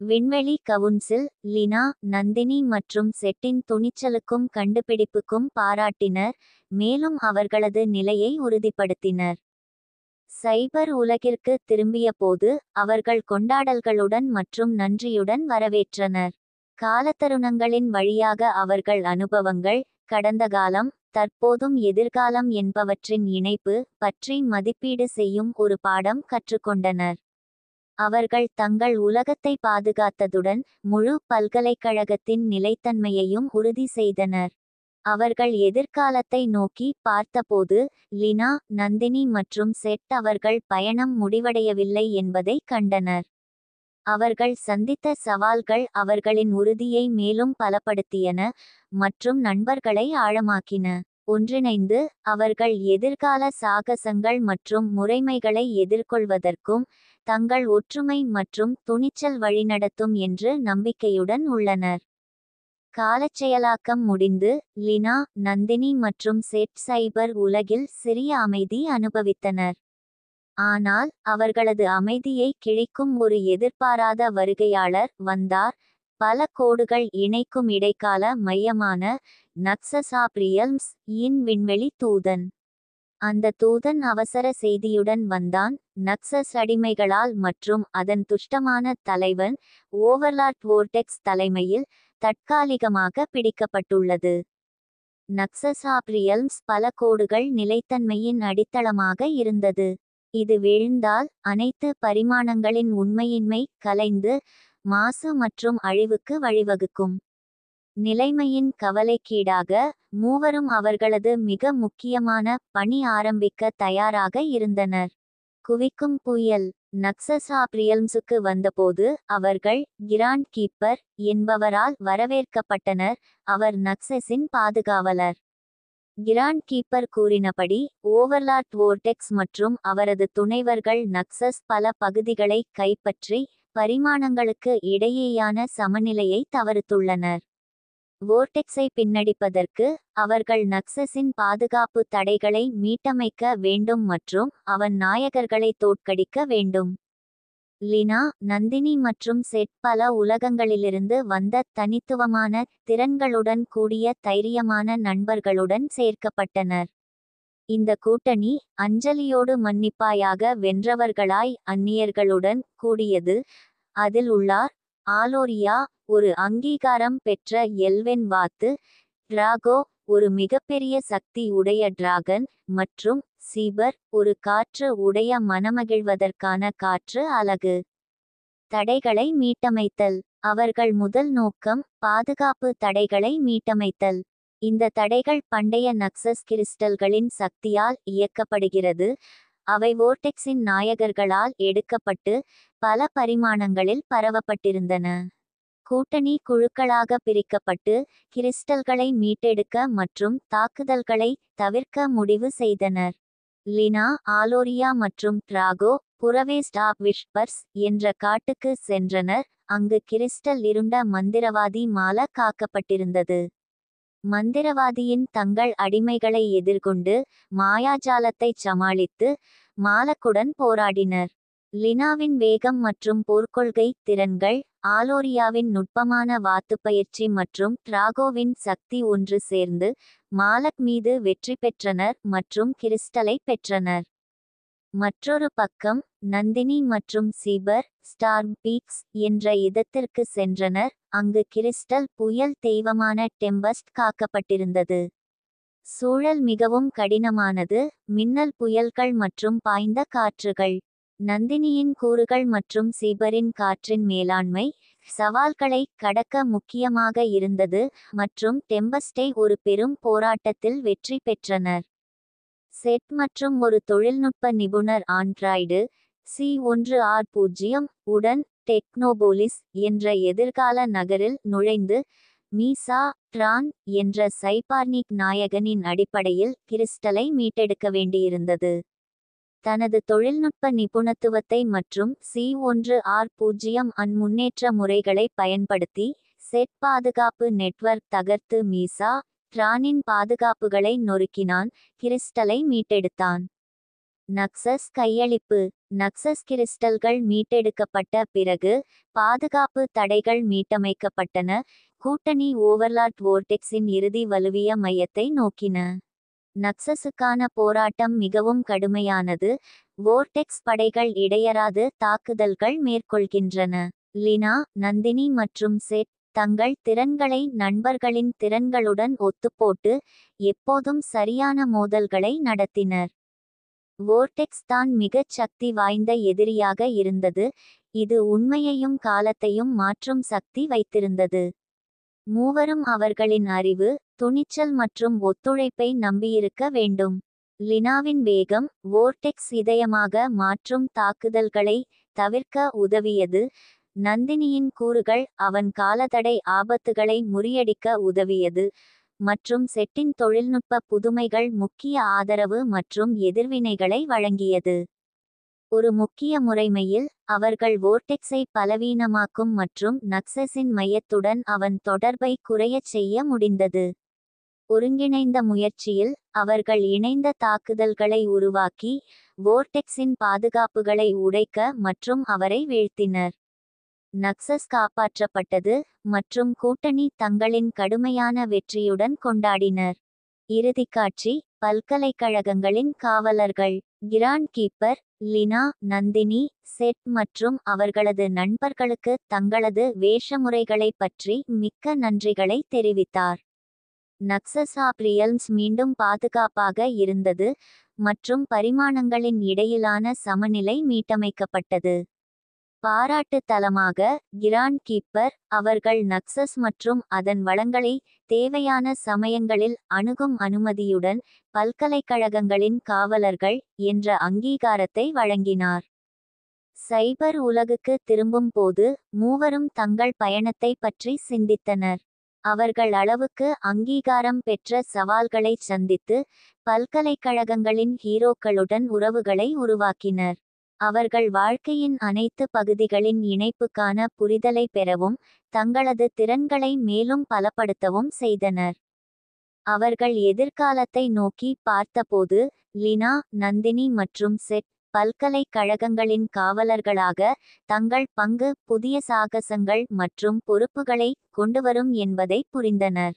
விண்வெளி கவுன்சில் லினா, நந்தினி மற்றும் செட்டின் துணிச்சலுக்கும் கண்டுபிடிப்புக்கும் பாராட்டினர், மேலும் அவர்களது நிலையை உறுதிப்படுத்தினர். சைபர் உலகிற்கு திரும்பிய போது அவர்கள் கொண்டாடல்களுடன் மற்றும் நன்றியுடன் வரவேற்றனர். காலத்தருணங்களின் வழியாக அவர்கள் அனுபவங்கள், கடந்த காலம், தற்போதும் எதிர்காலம் என்பவற்றின் இணைப்பு பற்றி மதிப்பீடு செய்யும் ஒரு பாடம் கற்றுக்கொண்டனர். அவர்கள் தங்கள் உலகத்தை பாதுகாத்ததுடன் முழு பல்கலைக்கழகத்தின் நிலைத்தன்மையையும் உறுதி செய்தனர். அவர்கள் எதிர்காலத்தை நோக்கி பார்த்தபோது லினா, நந்தினி மற்றும் செட் அவர்கள் பயணம் முடிவடையவில்லை என்பதை கண்டனர். அவர்கள் சந்தித்த சவால்கள் அவர்களின் உறுதியை மேலும் பலப்படுத்தியன மற்றும் நண்பர்களை ஆழமாக்கின. ஒன்றிணைந்து அவர்கள் எதிர்கால சாகசங்கள் மற்றும் முறைமைகளை எதிர்கொள்வதற்கும் தங்கள் ஒற்றுமை மற்றும் துணிச்சல் வழிநடத்தும் என்று நம்பிக்கையுடன் உள்ளனர். காலச்செயலாக்கம் முடிந்து லினா, நந்தினி மற்றும் செட் சைபர் உலகில் சிறிய அமைதி அனுபவித்தனர். ஆனால் அவர்களது அமைதியை கிழிக்கும் ஒரு எதிர்பாராத வருகையாளர் வந்தார். பல கோடுகள் இணைக்கும் இடைக்கால மையமான நக்சஸ் ஆஃப் ரியல்ம்ஸ் இன் விண்வெளி தூதன். அந்த தூதன் அவசர செய்தியுடன் வந்தான், நக்சஸ் அடிமைகளால் மற்றும் அதன் துஷ்டமான தலைவன் ஓவர்லார்ட் வோர்டெக்ஸ் தலைமையில் தற்காலிகமாக பிடிக்கப்பட்டுள்ளது. நக்சஸ் ஆஃப் ரியல்ம்ஸ் பல கோடுகள் நிலைத்தன்மையின் அடித்தளமாக இருந்தது. இது விழுந்தால் அனைத்து பரிமாணங்களின் உண்மையின்மை கலைந்து மாசு மற்றும் அழிவுக்கு வழிவகுக்கும். நிலைமையின் கவலைக்கீடாக மூவரும் அவர்களது மிக முக்கியமான பணி ஆரம்பிக்க தயாராக இருந்தனர். குவிக்கும் புயல். நக்சஸ் ஆஃப் ரியல்ம்ஸுக்கு வந்தபோது அவர்கள் கிராண்ட் கீப்பர் என்பவரால் வரவேற்கப்பட்டனர். அவர் நக்சஸின் பாதுகாவலர். கிராண்ட் கீப்பர் கூறினபடி ஓவர்லார்ட் வோர்டெக்ஸ் மற்றும் அவரது துணைவர்கள் நக்சஸ் பல பகுதிகளை கைப்பற்றி பரிமாணங்களுக்கு இடையேயான சமநிலையை தவறுத்துள்ளனர். வோர்டெக்ஸை பின்னடிப்பதற்கு அவர்கள் நக்சஸின் பாதுகாப்பு தடைகளை மீட்டமைக்க வேண்டும் மற்றும் அவன் நாயகர்களை தோற்கடிக்க வேண்டும். லினா, நந்தினி மற்றும் செட் பல உலகங்களிலிருந்து வந்த தனித்துவமான திறன்களுடன் கூடிய தைரியமான நண்பர்களுடன் சேர்க்கப்பட்டனர். இந்த கூட்டணி அஞ்சலியோடு மன்னிப்பாயாக வென்றவர்களாய் அந்நியர்களுடன் கூடியது. அதில் உள்ளார் ஆலோரியா, ஒரு அங்கீகாரம் பெற்ற எல்வென் வாத்து டிராகோ, ஒரு மிகப்பெரிய சக்தி உடைய டிராகன், மற்றும் சீபர், ஒரு காற்று உடைய மனமகிழ்வதற்கான காற்று அலகு. தடைகளை மீட்டமைத்தல். அவர்கள் முதல் நோக்கம் பாதுகாப்பு தடைகளை மீட்டமைத்தல். இந்த தடைகள் பண்டைய நக்சஸ் கிறிஸ்டல்களின் சக்தியால் இயக்கப்படுகிறது. அவை வோர்டெக்ஸின் நாயகர்களால் எடுக்கப்பட்டு பல பரிமாணங்களில் பரவப்பட்டிருந்தன. கூட்டணி குழுக்களாக பிரிக்கப்பட்டு கிறிஸ்டல்களை மீட்டெடுக்க மற்றும் தாக்குதல்களை தவிர்க்க முடிவு செய்தனர். லினா, ஆலோரியா மற்றும் டிராகோ புரவேஸ்ட் ஆஃப் விஷ்பர்ஸ் என்ற காட்டுக்கு சென்றனர், அங்கு கிறிஸ்டல் இருண்ட மந்திரவாதி மால காக்கப்பட்டிருந்தது. மந்திரவாதியின் தங்கள் அடிமைகளை எதிர்கொண்டு மாயாஜாலத்தைச் சமாளித்து மாலக்குடன் போராடினர். லினாவின் வேகம் மற்றும் போர்க்கொள்கை திறன்கள், ஆலோரியாவின் நுட்பமான வாத்துப்பயிற்சி மற்றும் டிராகோவின் சக்தி ஒன்று சேர்ந்து மாலக் மீது வெற்றி பெற்றனர் மற்றும் கிறிஸ்டலை பெற்றனர். மற்றொரு பக்கம், நந்தினி மற்றும் சீபர் ஸ்டார்ம் பீக்ஸ் என்ற இடத்திற்கு சென்றனர், அங்கு கிறிஸ்டல் புயல் தெய்வமான டெம்பஸ்ட் காக்கப்பட்டிருந்தது. சூழல் மிகவும் கடினமானது, மின்னல் புயல்கள் மற்றும் பாய்ந்த காற்றுகள். நந்தினியின் கூறுகள் மற்றும் சீபரின் காற்றின் மேலாண்மை சவால்களை கடக்க முக்கியமாக இருந்தது மற்றும் டெம்பஸ்டை ஒரு பெரும் போராட்டத்தில் வெற்றி பெற்றனர். செட் மற்றும் ஒரு தொழில்நுட்ப நிபுணர் ஆண்ட்ராய்டு C1R0 உடன் டெக்னோபோலிஸ் என்ற எதிர்கால நகரில் நுழைந்து மீசா ட்ரான் என்ற சைபார்னிக் நாயகனின் அடிப்படையில் கிறிஸ்டலை மீட்டெடுக்க வேண்டியிருந்தது. தனது தொழில்நுட்ப நிபுணத்துவத்தை மற்றும் C1R0 முன்னேற்ற முறைகளை பயன்படுத்தி செட் பாதுகாப்பு நெட்வொர்க் தகர்த்து மீசா ட்ரானின் பாதுகாப்புகளை நொறுக்கினான், கிறிஸ்டலை மீட்டெடுத்தான். நக்சஸ் கையளிப்பு. நக்சஸ் கிறிஸ்டல்கள் மீட்டெடுக்கப்பட்ட பிறகு பாதுகாப்பு தடைகள் மீட்டமைக்கப்பட்டன, கூட்டணி ஓவர்லார்ட் வோர்டெக்ஸின் இறுதி வலுவிய மையத்தை நோக்கின. நக்சஸுக்கான போராட்டம் மிகவும் கடுமையானது, வோர்டெக்ஸ் படைகள் இடையறாது தாக்குதல்கள் மேற்கொள்கின்றன. லினா, நந்தினி மற்றும் செட் தங்கள் திறன்களை நண்பர்களின் திறன்களுடன் ஒத்துப்போட்டு எப்போதும் சரியான மோதல்களை நடத்தினர். வோர்டெக்ஸ் தான் மிகச் சக்தி வாய்ந்த எதிரியாக இருந்தது, இது உண்மையையும் காலத்தையும் மாற்றும் சக்தி வைத்திருந்தது. மூவரும் அவர்களின் அறிவு, துணிச்சல் மற்றும் ஒத்துழைப்பை நம்பியிருக்க வேண்டும். லினாவின் வேகம் வோர்டெக்ஸ் இதயமாக மாற்றும் தாக்குதல்களை தவிர்க்க உதவியது. நந்தினியின் கூறுகள் அவன் காலத்தடை ஆபத்துகளை முறியடிக்க உதவியது மற்றும் செட்டின் தொழில்நுட்ப புதுமைகள் முக்கிய ஆதரவு மற்றும் எதிர்வினைகளை வழங்கியது. ஒரு முக்கிய முறைமையில், அவர்கள் வோர்டெக்ஸை பலவீனமாக்கும் மற்றும் நக்சஸின் மையத்துடன் அவன் தொடர்பை குறையச் செய்ய முடிந்தது. ஒருங்கிணைந்த முயற்சியில், அவர்கள் இணைந்த தாக்குதல்களை உருவாக்கி வோர்டெக்ஸின் பாதுகாப்புகளை உடைக்க மற்றும் அவரை வீழ்த்தினர். நக்சஸ் காப்பாற்றப்பட்டது மற்றும் கூட்டணி தங்களின் கடுமையான வெற்றியுடன் கொண்டாடினர். இறுதிக்காட்சி. பல்கலைக்கழகங்களின் காவலர்கள். கிராண்ட் கீப்பர், லினா, நந்தினி, செட் மற்றும் அவர்களது நண்பர்களுக்கு தங்களது வேஷமுறைகளை பற்றி மிக்க நன்றிகளை தெரிவித்தார். நக்சஸ் ஆஃப் ரியல்ம்ஸ் மீண்டும் பாதுகாப்பாக இருந்தது மற்றும் பரிமாணங்களின் இடையிலான சமநிலை மீட்டமைக்கப்பட்டது. பாராட்டு தளமாக, கிராண்ட் கீப்பர் அவர்கள் நக்சஸ் மற்றும் அதன் வளங்களை தேவையான சமயங்களில் அணுகும் அனுமதியுடன் பல்கலைக்கழகங்களின் காவலர்கள் என்ற அங்கீகாரத்தை வழங்கினார். சைபர் உலகுக்கு திரும்பும் போது மூவரும் தங்கள் பயணத்தை பற்றி சிந்தித்தனர். அவர்கள் அளவுக்கு அங்கீகாரம் பெற்ற சவால்களைச் சந்தித்து பல்கலைக்கழகங்களின் ஹீரோக்களுடன் உறவுகளை உருவாக்கினர். அவர்கள் வாழ்க்கையின் அனைத்து பகுதிகளின் இணைப்புக்கான புரிதலை பெறவும் தங்களது திறன்களை மேலும் பலப்படுத்தவும் செய்தனர். அவர்கள் எதிர்காலத்தை நோக்கி பார்த்தபோது, லினா, நந்தினி மற்றும் செட் பல்கலைக்கழகங்களின் காவலர்களாக தங்கள் பங்கு புதிய சாகசங்கள் மற்றும் பொறுப்புகளை கொண்டுவரும் என்பதை புரிந்தனர்.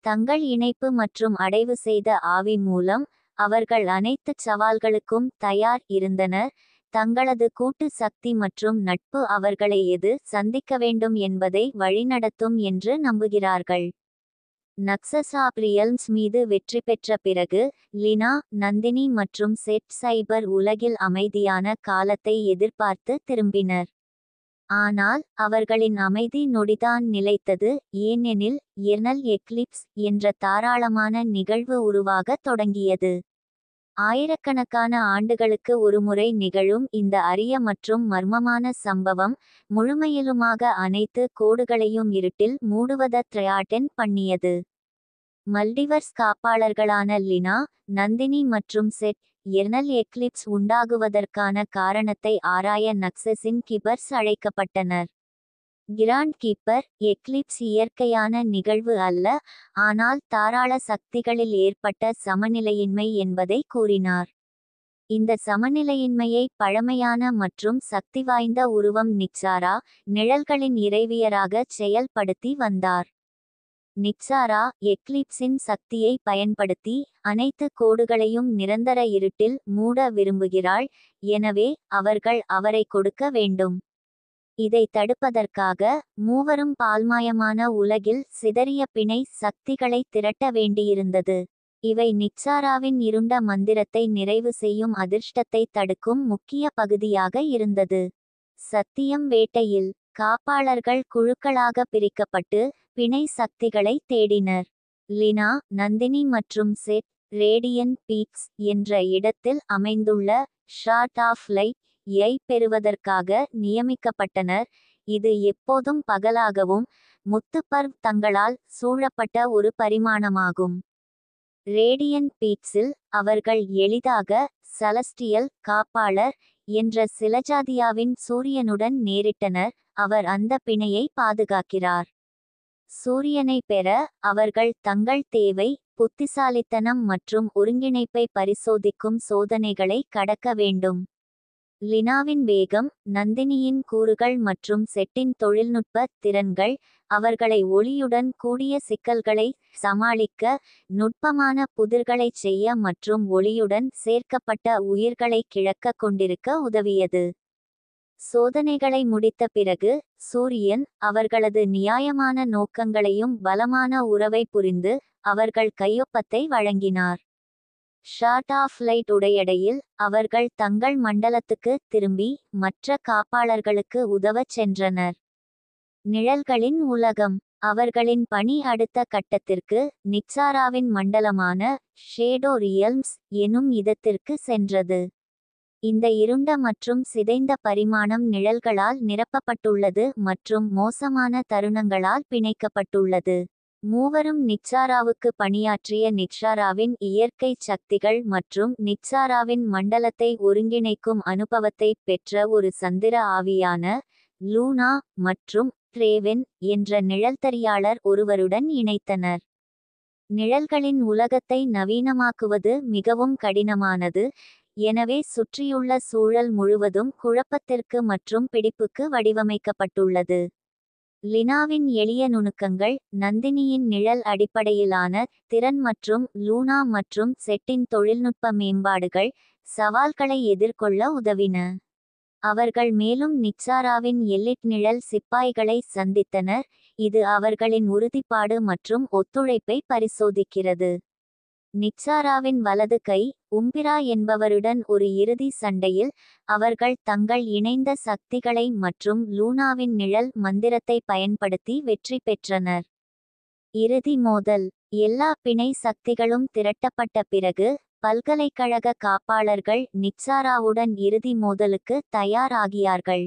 தங்கள் இணைப்பு மற்றும் அடைவு செய்த ஆவி மூலம் அவர்கள் அனைத்து சவால்களுக்கும் தயார் இருந்தனர். தங்களது கூட்டு சக்தி மற்றும் நட்பு அவர்களை எது சந்திக்க வேண்டும் என்பதை வழிநடத்தும் என்று நம்புகிறார்கள். நக்சஸ் ஆஃப் ரியல்ம்ஸ் மீது வெற்றி பெற்ற பிறகு, லினா, நந்தினி மற்றும் செட் சைபர் உலகில் அமைதியான காலத்தை எதிர்பார்த்து திரும்பினர். ஆனால் அவர்களின் அமைதி நொடிதான் நிலைத்தது, ஏனெனில் எர்னல் எக்லிப்ஸ் என்ற தாராளமான நிகழ்வு உருவாகத் தொடங்கியது. ஆயிரக்கணக்கான ஆண்டுகளுக்கு ஒருமுறை நிகழும் இந்த அரிய மற்றும் மர்மமான சம்பவம் முழுமையிலுமாக அனைத்து கோடுகளையும் இருட்டில் மூடுவத த்ரையாட்டன் பண்ணியது. மல்டிவர்ஸ் காப்பாளர்களான லினா, நந்தினி மற்றும் செட் எர்னல் எக்லிப்ஸ் உண்டாகுவதற்கான காரணத்தை ஆராய நக்சஸின் கீப்பர்ஸ் அழைக்கப்பட்டனர். கிராண்ட் கீப்பர் எக்லிப்ஸ் இயற்கையான நிகழ்வு அல்ல, ஆனால் தாராள சக்திகளில் ஏற்பட்ட சமநிலையின்மை என்பதை கூறினார். இந்த சமநிலையின்மையை பழமையான மற்றும் சக்திவாய்ந்த உருவம் நிக்சாரா, நிழல்களின் இறைவியராகச் செயல்படுத்தி வந்தார். நிக்சாரா எக்லிப்ஸின் சக்தியை பயன்படுத்தி அனைத்து கோடுகளையும் நிரந்தர இருட்டில் மூட விரும்புகிறாள், எனவே அவர்கள் அவரை கொடுக்க வேண்டும். இதை தடுப்பதற்காக மூவரும் பால்மாயமான உலகில் சிதறிய பிணை சக்திகளை திரட்ட வேண்டியிருந்தது. இவை நிக்சாராவின் இருண்ட மந்திரத்தை நிறைவு செய்யும் அதிர்ஷ்டத்தை தடுக்கும் முக்கிய பகுதியாக இருந்தது. சத்தியம் வேட்டையில் காப்பாளர்கள் குழுக்களாக பிரிக்கப்பட்டு பிணை சக்திகளை தேடினர். லினா, நந்தினி மற்றும் செட் ரேடியன்ட் பீக்ஸ் என்ற இடத்தில் அமைந்துள்ள ஷார்ட் ஆஃப் லைட் யை பெறுவதற்காக நியமிக்கப்பட்டனர். இது எப்போதும் பகலாகவும் முத்துப்பர்வ் தங்களால் சூழப்பட்ட ஒரு பரிமாணமாகும். ரேடியன்ட் பீக்ஸில் அவர்கள் எளிதாக செலஸ்டியல் காப்பாளர் என்ற சிலஜாதியாவின் சூரியனுடன் நேரிட்டனர். அவர் அந்த பிணையை பாதுகாக்கிறார். சூரியனை பெற அவர்கள் தங்கள் தேவை, புத்திசாலித்தனம் மற்றும் ஒருங்கிணைப்பை பரிசோதிக்கும் சோதனைகளை கடக்க வேண்டும். லினாவின் வேகம், நந்தினியின் கூறுகள் மற்றும் செட்டின் தொழில்நுட்ப திறன்கள் அவர்களை ஒளியுடன் கூடிய சிக்கல்களை சமாளிக்க, நுட்பமான புதிர்களைச் செய்ய மற்றும் ஒளியுடன் சேர்க்கப்பட்ட உயிர்களை கிழக்க கொண்டிருக்க உதவியது. சோதனைகளை முடித்த பிறகு சூரியன் அவர்களது நியாயமான நோக்கங்களையும் பலமான உறவை புரிந்து அவர்கள் கையொப்பத்தை வழங்கினார். ஷார்ட் ஆஃப் லைட் உடையடையில் அவர்கள் தங்கள் மண்டலத்துக்கு திரும்பி மற்ற காப்பாளர்களுக்கு உதவச் சென்றனர். நிழல்களின் உலகம் அவர்களின் பணி அடுத்த கட்டத்திற்கு நிக்சாராவின் மண்டலமான ஷேடோ ரியல்ம்ஸ் எனும் இடத்திற்கு சென்றது. இந்த இருண்ட மற்றும் சிதைந்த பரிமாணம் நிழல்களால் நிரப்பப்பட்டுள்ளது மற்றும் மோசமான தருணங்களால் பிணைக்கப்பட்டுள்ளது. மூவரும் நிக்சாராவுக்கு பணியாற்றிய நிக்சாராவின் இயற்கை சக்திகள் மற்றும் நிக்சாராவின் மண்டலத்தை ஒருங்கிணைக்கும் அனுபவத்தை பெற்ற ஒரு சந்திர ஆவியான லூனா மற்றும் ட்ரேவென் என்ற நிழல்தறியாளர் ஒருவருடன் இணைத்தனர். நிழல்களின் உலகத்தை நவீனமாக்குவது மிகவும் கடினமானது, எனவே சுற்றியுள்ள சூழல் முழுவதும் குழப்பத்திற்கு மற்றும் பிடிப்புக்கு வடிவமைக்கப்பட்டுள்ளது. லினாவின் எளிய நுணுக்கங்கள், நந்தினியின் நிழல் அடிப்படையிலான திறன் மற்றும் லூனா மற்றும் செட்டின் தொழில்நுட்ப மேம்பாடுகள் சவால்களை எதிர்கொள்ள உதவின. அவர்கள் மேலும் நிக்சாராவின் எல்லிட் நிழல் சிப்பாய்களை சந்தித்தனர், இது அவர்களின் உறுதிப்பாடு மற்றும் ஒத்துழைப்பை பரிசோதிக்கிறது. நிக்சாராவின் வலது கை உம்பிரா என்பவருடன் ஒரு இறுதி சண்டையில் அவர்கள் தங்கள் இணைந்த சக்திகளை மற்றும் லூனாவின் நிழல் மந்திரத்தை பயன்படுத்தி வெற்றி பெற்றனர். இறுதி மோதல் எல்லா பிணை சக்திகளும் திரட்டப்பட்ட பிறகு பல்கலைக்கழக காப்பாளர்கள் நிக்சாராவுடன் இறுதி மோதலுக்கு தயாராகியார்கள்.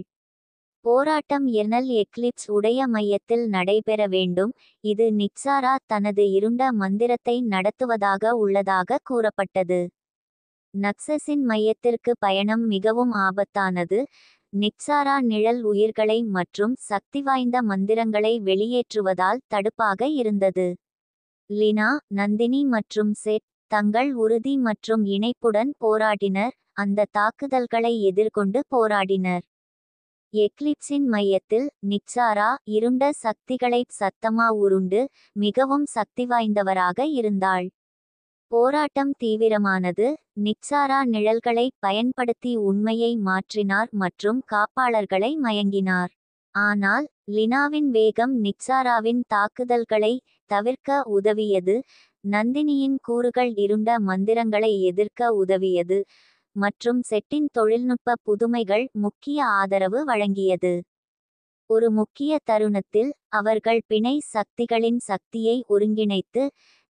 போராட்டம் எர்னல் எக்லிப்ஸ் உடைய மையத்தில் நடைபெற வேண்டும், இது நிக்சாரா தனது இருண்ட மந்திரத்தை நடத்துவதாக உள்ளதாக கூறப்பட்டது. நக்சஸின் மையத்திற்கு பயணம் மிகவும் ஆபத்தானது. நிக்சாரா நிழல் உயிர்களை மற்றும் சக்திவாய்ந்த மந்திரங்களை வெளியேற்றுவதால் தடுப்பாக இருந்தது. லினா, நந்தினி மற்றும் செட் தங்கள் உறுதி மற்றும் இணைப்புடன் போராடினர், அந்த தாக்குதல்களை எதிர்கொண்டு போராடினர். எக்லிப்ஸின் மையத்தில் நிக்சாரா இருண்ட சக்திகளை சத்தமா உருண்டு மிகவும் சக்திவாய்ந்தவராக இருந்தாள். போராட்டம் தீவிரமானது. நிக்சாரா நிழல்களை பயன்படுத்தி உண்மையை மாற்றினார் மற்றும் காப்பாளர்களை மயங்கினார். ஆனால் லினாவின் வேகம் நிக்சாராவின் தாக்குதல்களை தவிர்க்க உதவியது, நந்தினியின் கூறுகள் இருண்ட மந்திரங்களை எதிர்க்க உதவியது மற்றும் செட்டின் தொழில்நுட்ப புதுமைகள் முக்கிய ஆதரவு வழங்கியது. ஒரு முக்கிய தருணத்தில் அவர்கள் பிணை சக்திகளின் சக்தியை ஒருங்கிணைத்து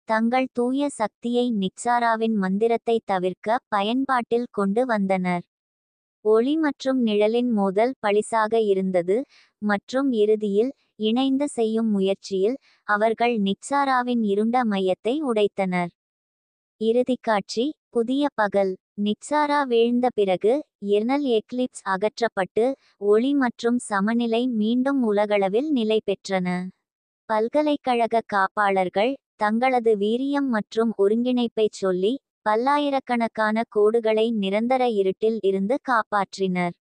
தங்கள் தூய சக்தியை நிக்சாராவின் மந்திரத்தை தவிர்க்க பயன்பாட்டில் கொண்டு வந்தனர். ஒளி மற்றும் நிழலின் மோதல் பழிசாக இருந்தது மற்றும் இறுதியில் இணைந்து செய்யும் முயற்சியில் அவர்கள் நிக்சாராவின் இருண்ட மையத்தை உடைத்தனர். இறுதிக்காட்சி புதிய பகல் நிக்சாரா வீழ்ந்த பிறகு எர்னல் எக்லிப்ஸ் அகற்றப்பட்டு ஒளி மற்றும் சமநிலை மீண்டும் உலகளவில் நிலை பெற்றன. பல்கலைக்கழக காப்பாளர்கள் தங்களது வீரியம் மற்றும் ஒருங்கிணைப்பைச் சொல்லி பல்லாயிரக்கணக்கான கோடுகளை நிரந்தர இருட்டில் இருந்து காப்பாற்றினர்.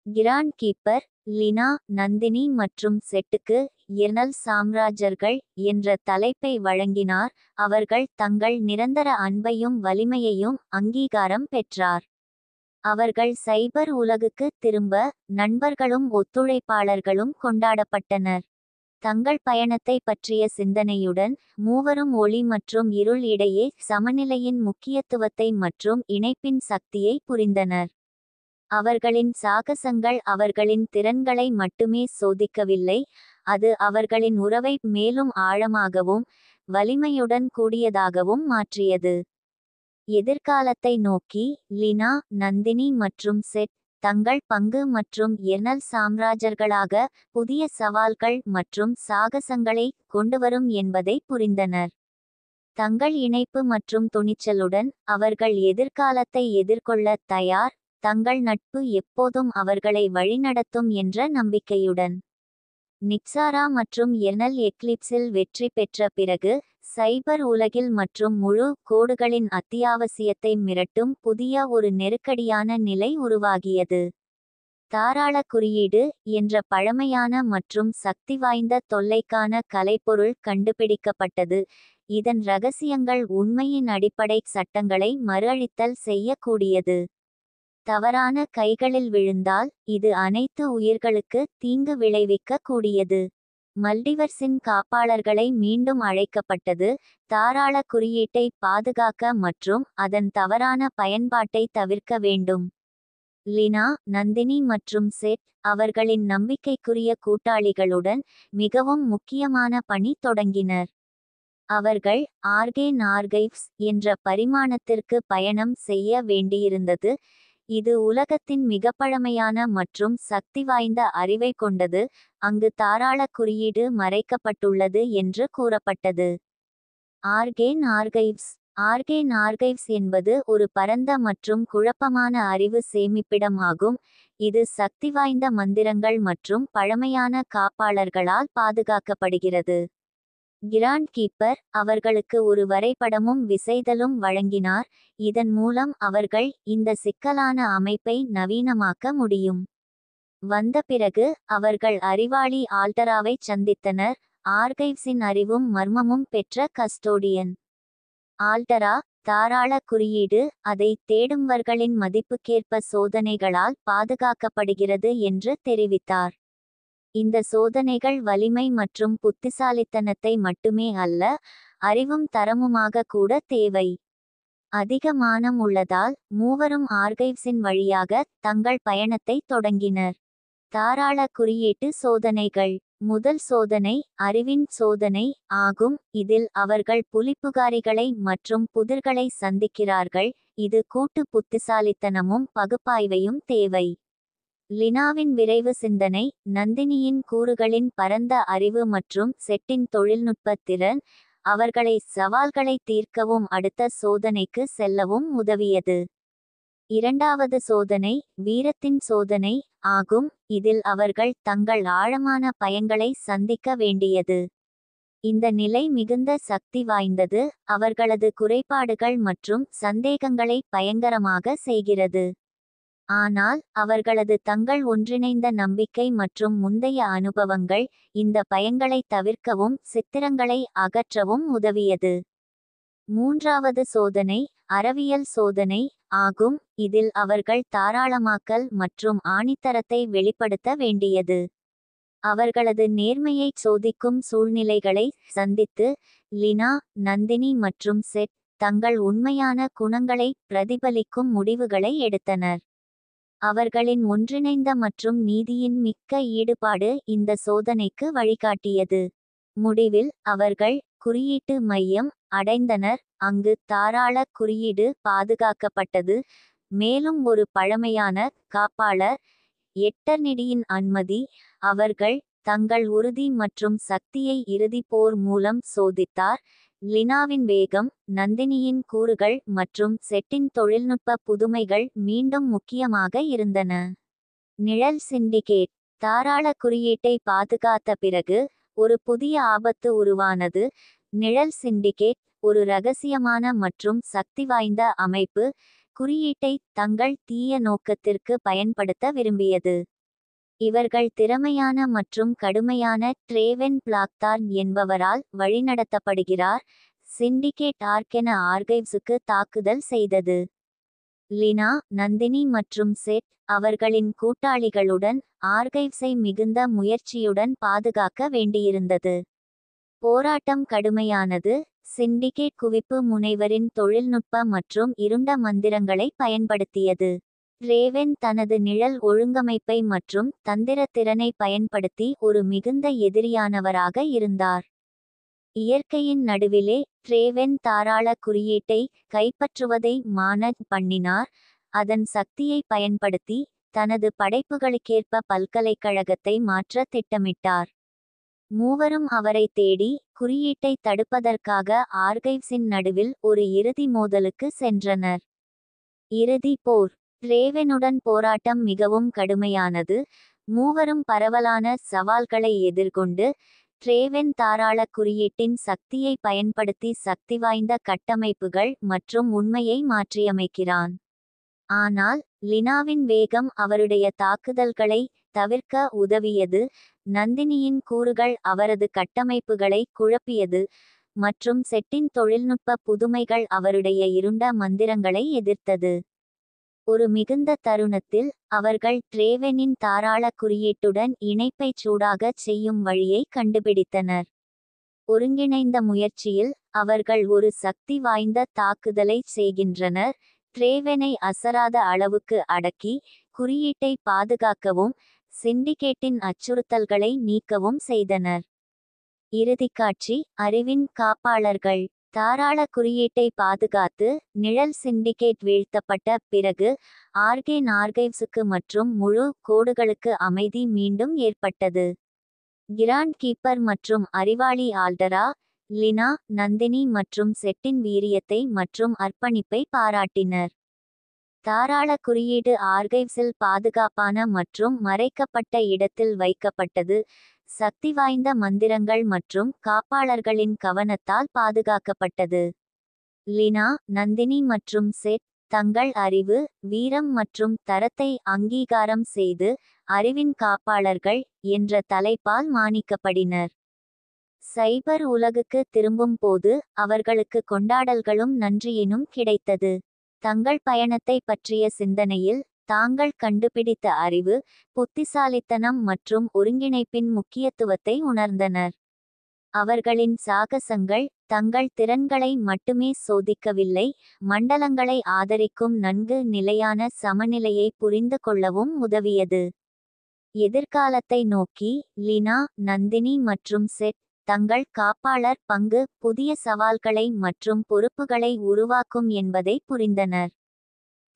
கிராண்ட் கீப்பர் லினா, நந்தினி மற்றும் செட்டுக்கு எர்னல் சாம்ராஜர்கள் என்ற தலைப்பை வழங்கினார். அவர்கள் தங்கள் நிரந்தர அன்பையும் வலிமையையும் அங்கீகாரம் பெற்றார். அவர்கள் சைபர் உலகுக்கு திரும்ப நண்பர்களும் ஒத்துழைப்பாளர்களும் கொண்டாடப்பட்டனர். தங்கள் பயணத்தை பற்றிய சிந்தனையுடன் மூவரும் ஒளி மற்றும் இருள் இடையே சமநிலையின் முக்கியத்துவத்தை மற்றும் இணைப்பின் சக்தியை புரிந்தனர். அவர்களின் சாகசங்கள் அவர்களின் திறன்களை மட்டுமே சோதிக்கவில்லை, அது அவர்களின் உறவை மேலும் ஆழமாகவும் வலிமையுடன் கூடியதாகவும் மாற்றியது. எதிர்காலத்தை நோக்கி லினா, நந்தினி மற்றும் செட் தங்கள் பங்கு மற்றும் எர்னல் சாம்ராஜர்களாக புதிய சவால்கள் மற்றும் சாகசங்களை கொண்டுவரும் என்பதை புரிந்தனர். தங்கள் இணைப்பு மற்றும் துணிச்சலுடன் அவர்கள் எதிர்காலத்தை எதிர்கொள்ள தயார். தங்கள் நட்பு எப்போதும் அவர்களை வழிநடத்தும் என்ற நம்பிக்கையுடன். நிக்சாரா மற்றும் எர்னல் எக்லிப்ஸில் வெற்றி பெற்ற பிறகு சைபர் உலகில் மற்றும் முழு கோடுகளின் அத்தியாவசியத்தை மிரட்டும் புதிய ஒரு நெருக்கடியான நிலை உருவாகியது. தாராள குறியீடு என்ற பழமையான மற்றும் சக்தி வாய்ந்த தொல்லைக்கான கலைப்பொருள் கண்டுபிடிக்கப்பட்டது. இதன் ரகசியங்கள் உண்மையின் அடிப்படை சட்டங்களை மறுஅழித்தல் செய்யக்கூடியது. தவறான கைகளில் விழுந்தால் இது அனைத்து உயிர்களுக்கு தீங்கு விளைவிக்க கூடியது. மல்டிவர்ஸின் காப்பாளர்களை மீண்டும் அழைக்கப்பட்டது, தாராள குறியீட்டை பாதுகாக்க மற்றும் அதன் தவறான பயன்பாட்டை தவிர்க்க வேண்டும். லினா, நந்தினி மற்றும் செட் அவர்களின் நம்பிக்கைக்குரிய கூட்டாளிகளுடன் மிகவும் முக்கியமான பணி தொடங்கினர். அவர்கள் ஆர்கேன் ஆர்கைவ்ஸ் என்ற பரிமாணத்திற்கு பயணம் செய்ய வேண்டியிருந்தது. இது உலகத்தின் மிக பழமையான மற்றும் சக்தி வாய்ந்த அறிவை கொண்டது, அங்கு தாராள குறியீடு மறைக்கப்பட்டுள்ளது என்று கூறப்பட்டது. ஆர்கேன் ஆர்கைவ்ஸ் ஆர்கேன் ஆர்கைவ்ஸ் என்பது ஒரு பரந்த மற்றும் குழப்பமான அறிவு சேமிப்பிடம் ஆகும். இது சக்தி வாய்ந்த மந்திரங்கள் மற்றும் பழமையான காப்பாளர்களால் பாதுகாக்கப்படுகிறது. கிராண்ட் கீப்பர் அவர்களுக்கு ஒரு வரைபடமும் விசைதலும் வழங்கினார், இதன் மூலம் அவர்கள் இந்த சிக்கலான அமைப்பை நவீனமாக்க முடியும். வந்த பிறகு அவர்கள் அறிவாளி ஆல்டராவைச் சந்தித்தனர், ஆர்கைவ்ஸின் அறிவும் மர்மமும் பெற்ற கஸ்டோடியன். ஆல்டரா, தாராள குறியீடு அதை தேடும்வர்களின் மதிப்புக்கேற்ப சோதனைகளால் பாதுகாக்கப்படுகிறது என்று தெரிவித்தார். இந்த சோதனைகள் வலிமை மற்றும் புத்திசாலித்தனத்தை மட்டுமே அல்ல, அறிவும் தரமுமாக கூட தேவை. அதிக மானம் உள்ளதால் மூவரும் ஆர்கைவ்ஸின் வழியாக தங்கள் பயணத்தை தொடங்கினர். தாராள குறியீட்டு சோதனைகள். முதல் சோதனை அறிவின் சோதனை ஆகும், இதில் அவர்கள் புலிப்புகாரிகளை மற்றும் புதிர்களை சந்திக்கிறார்கள். இது கூட்டு புத்திசாலித்தனமும் பகுப்பாய்வையும் தேவை. லினாவின் விரைவு சிந்தனை, நந்தினியின் கூறுகளின் பரந்த அறிவு மற்றும் செட்டின் தொழில்நுட்ப திறன் அவர்களை சவால்களை தீர்க்கவும் அடுத்த சோதனைக்கு செல்லவும் உதவியது. இரண்டாவது சோதனை வீரத்தின் சோதனை ஆகும், இதில் அவர்கள் தங்கள் ஆழமான பயங்களை சந்திக்க வேண்டியது. இந்த நிலை மிகுந்த சக்தி வாய்ந்தது, அவர்களது குறைபாடுகள் மற்றும் சந்தேகங்களை பயங்கரமாக செய்கிறது. ஆனால் அவர்களது தங்கள் ஒன்றிணைந்த நம்பிக்கை மற்றும் முந்தைய அனுபவங்கள் இந்த பயங்களை தவிர்க்கவும் சித்திரங்களை அகற்றவும் உதவியது. மூன்றாவது சோதனை அறவியல் சோதனை ஆகும், இதில் அவர்கள் தாராளமாக்கல் மற்றும் ஆணித்தரத்தை வெளிப்படுத்த வேண்டியது. அவர்களது நேர்மையை சோதிக்கும் சூழ்நிலைகளை சந்தித்து லினா, நந்தினி மற்றும் செட் தங்கள் உண்மையான குணங்களை பிரதிபலிக்கும் முடிவுகளை எடுத்தனர். அவர்களின் ஒன்றிணைந்த மற்றும் நீதியின் மிக்க ஈடுபாடு இந்த சோதனைக்கு வழிகாட்டியது. முடிவில் அவர்கள் குறியீட்டு மையம் அடைந்தனர், அங்கு தாராள குறியீடு பாதுகாக்கப்பட்டது. மேலும் ஒரு பழமையான காப்பாளர் எட்டர்னிடியின் அனுமதி அவர்கள் தங்கள் உறுதி மற்றும் சக்தியை இறுதி போர் மூலம் சோதித்தார். லினாவின் வேகம், நந்தினியின் கூறுகள் மற்றும் செட்டின் தொழில்நுட்ப புதுமைகள் மீண்டும் முக்கியமாக இருந்தன. நிழல் சிண்டிகேட். தாராள குறியீட்டை பாதுகாத்த பிறகு ஒரு புதிய ஆபத்து உருவானது. நிழல் சிண்டிகேட் ஒரு இரகசியமான மற்றும் சக்திவாய்ந்த அமைப்பு, குறியீட்டை தங்கள் தீய நோக்கத்திற்கு பயன்படுத்த விரும்பியது. இவர்கள் திறமையான மற்றும் கடுமையான ட்ரேவென் பிளாக்தார்ன் என்பவரால் வழிநடத்தப்படுகிறார். சிண்டிகேட் ஆர்கென ஆர்கைவ்ஸுக்கு தாக்குதல் செய்தது. லினா, நந்தினி மற்றும் செட் அவர்களின் கூட்டாளிகளுடன் ஆர்கைவ்ஸை மிகுந்த முயற்சியுடன் பாதுகாக்க வேண்டியிருந்தது. போராட்டம் கடுமையானது. சிண்டிகேட் குவிப்பு முனைவரின் தொழில்நுட்ப மற்றும் இருண்ட மந்திரங்களை பயன்படுத்தியது. ரேவென் தனது நிழல் ஒழுங்கமைப்பை மற்றும் தந்திர திறனை பயன்படுத்தி ஒரு மிகுந்த எதிரியானவராக இருந்தார். இயற்கையின் நடுவிலே ட்ரேவென் தாராள குறியீட்டை கைப்பற்றுவதை மானஜ் பண்ணினார். அதன் சக்தியை பயன்படுத்தி தனது படைப்புகளுக்கேற்ப பல்கலைக்கழகத்தை மாற்ற திட்டமிட்டார். மூவரும் அவரை தேடி குறியீட்டை தடுப்பதற்காக ஆர்கைவ்ஸின் நடுவில் ஒரு இறுதி மோதலுக்கு சென்றனர். இறுதி போர். ரேவெனுடன் போராட்டம் மிகவும் கடுமையானது. மூவரும் பரவலான சவால்களை எதிர்கொண்டு ட்ரேவென் தாராள குறியீட்டின் சக்தியை பயன்படுத்தி சக்திவாய்ந்த கட்டமைப்புகள் மற்றும் உண்மையை மாற்றியமைக்கிறான். ஆனால் லினாவின் வேகம் அவருடைய தாக்குதல்களை தவிர்க்க உதவியது. நந்தினியின் கூறுகள் அவரது கட்டமைப்புகளை குழப்பியது மற்றும் செட்டின் தொழில்நுட்ப புதுமைகள் அவருடைய இருண்ட மந்திரங்களை எதிர்த்தது. ஒரு மிகுந்த தருணத்தில் அவர்கள் ட்ரேவெனின் தாராள குறியீட்டுடன் இணைப்பை சூடாகச் செய்யும் வழியை கண்டுபிடித்தனர். ஒருங்கிணைந்த முயற்சியில் அவர்கள் ஒரு சக்தி வாய்ந்த தாக்குதலை செய்கின்றனர். ட்ரேவெனை அசராத அளவுக்கு அடக்கி குறியீட்டை பாதுகாக்கவும் சிண்டிகேட்டின் அச்சுறுத்தல்களை நீக்கவும் செய்தனர். இறுதிக்காட்சி. அறிவின் காப்பாளர்கள். தாராள குறியீட்டை பாதுகாத்து நிழல் சிண்டிகேட் வீழ்த்தப்பட்ட பிறகு ஆர்கேன் ஆர்கைவ்ஸுக்கு மற்றும் முழு கோடுகளுக்கு அமைதி மீண்டும் ஏற்பட்டது. கிராண்ட் கீப்பர் மற்றும் அறிவாளி ஆல்டரா, லினா, நந்தினி மற்றும் செட்டின் வீரியத்தை மற்றும் அர்ப்பணிப்பை பாராட்டினர். தாராள குறியீடு ஆர்கைவ்ஸில் பாதுகாப்பான மற்றும் மறைக்கப்பட்ட இடத்தில் வைக்கப்பட்டது. சக்திவாய்ந்த மந்திரங்கள் மற்றும் காப்பாளர்களின் கவனத்தால் பாதுகாக்கப்பட்டது. லினா, நந்தினி மற்றும் செட் தங்கள் அறிவு, வீரம் மற்றும் தரத்தை அங்கீகாரம் செய்து அறிவின் காப்பாளர்கள் என்ற தலைப்பால் மானிக்கப்படினர். சைபர் உலகுக்கு திரும்பும் போது அவர்களுக்கு கொண்டாடல்களும் நன்றியினும் கிடைத்தது. தங்கள் பயணத்தை பற்றிய சிந்தனையில் தாங்கள் கண்டுபிடித்த அறிவு, புத்திசாலித்தனம் மற்றும் ஒருங்கிணைப்பின் முக்கியத்துவத்தை உணர்ந்தனர். அவர்களின் சாகசங்கள் தங்கள் திறன்களை மட்டுமே சோதிக்கவில்லை, மண்டலங்களை ஆதரிக்கும் நன்கு நிலையான சமநிலையை புரிந்து கொள்ளவும் உதவியது. எதிர்காலத்தை நோக்கி லினா, நந்தினி மற்றும் செட் தங்கள் காப்பாளர் பங்கு புதிய சவால்களை மற்றும் பொறுப்புகளை உருவாக்கும் என்பதை புரிந்தனர்.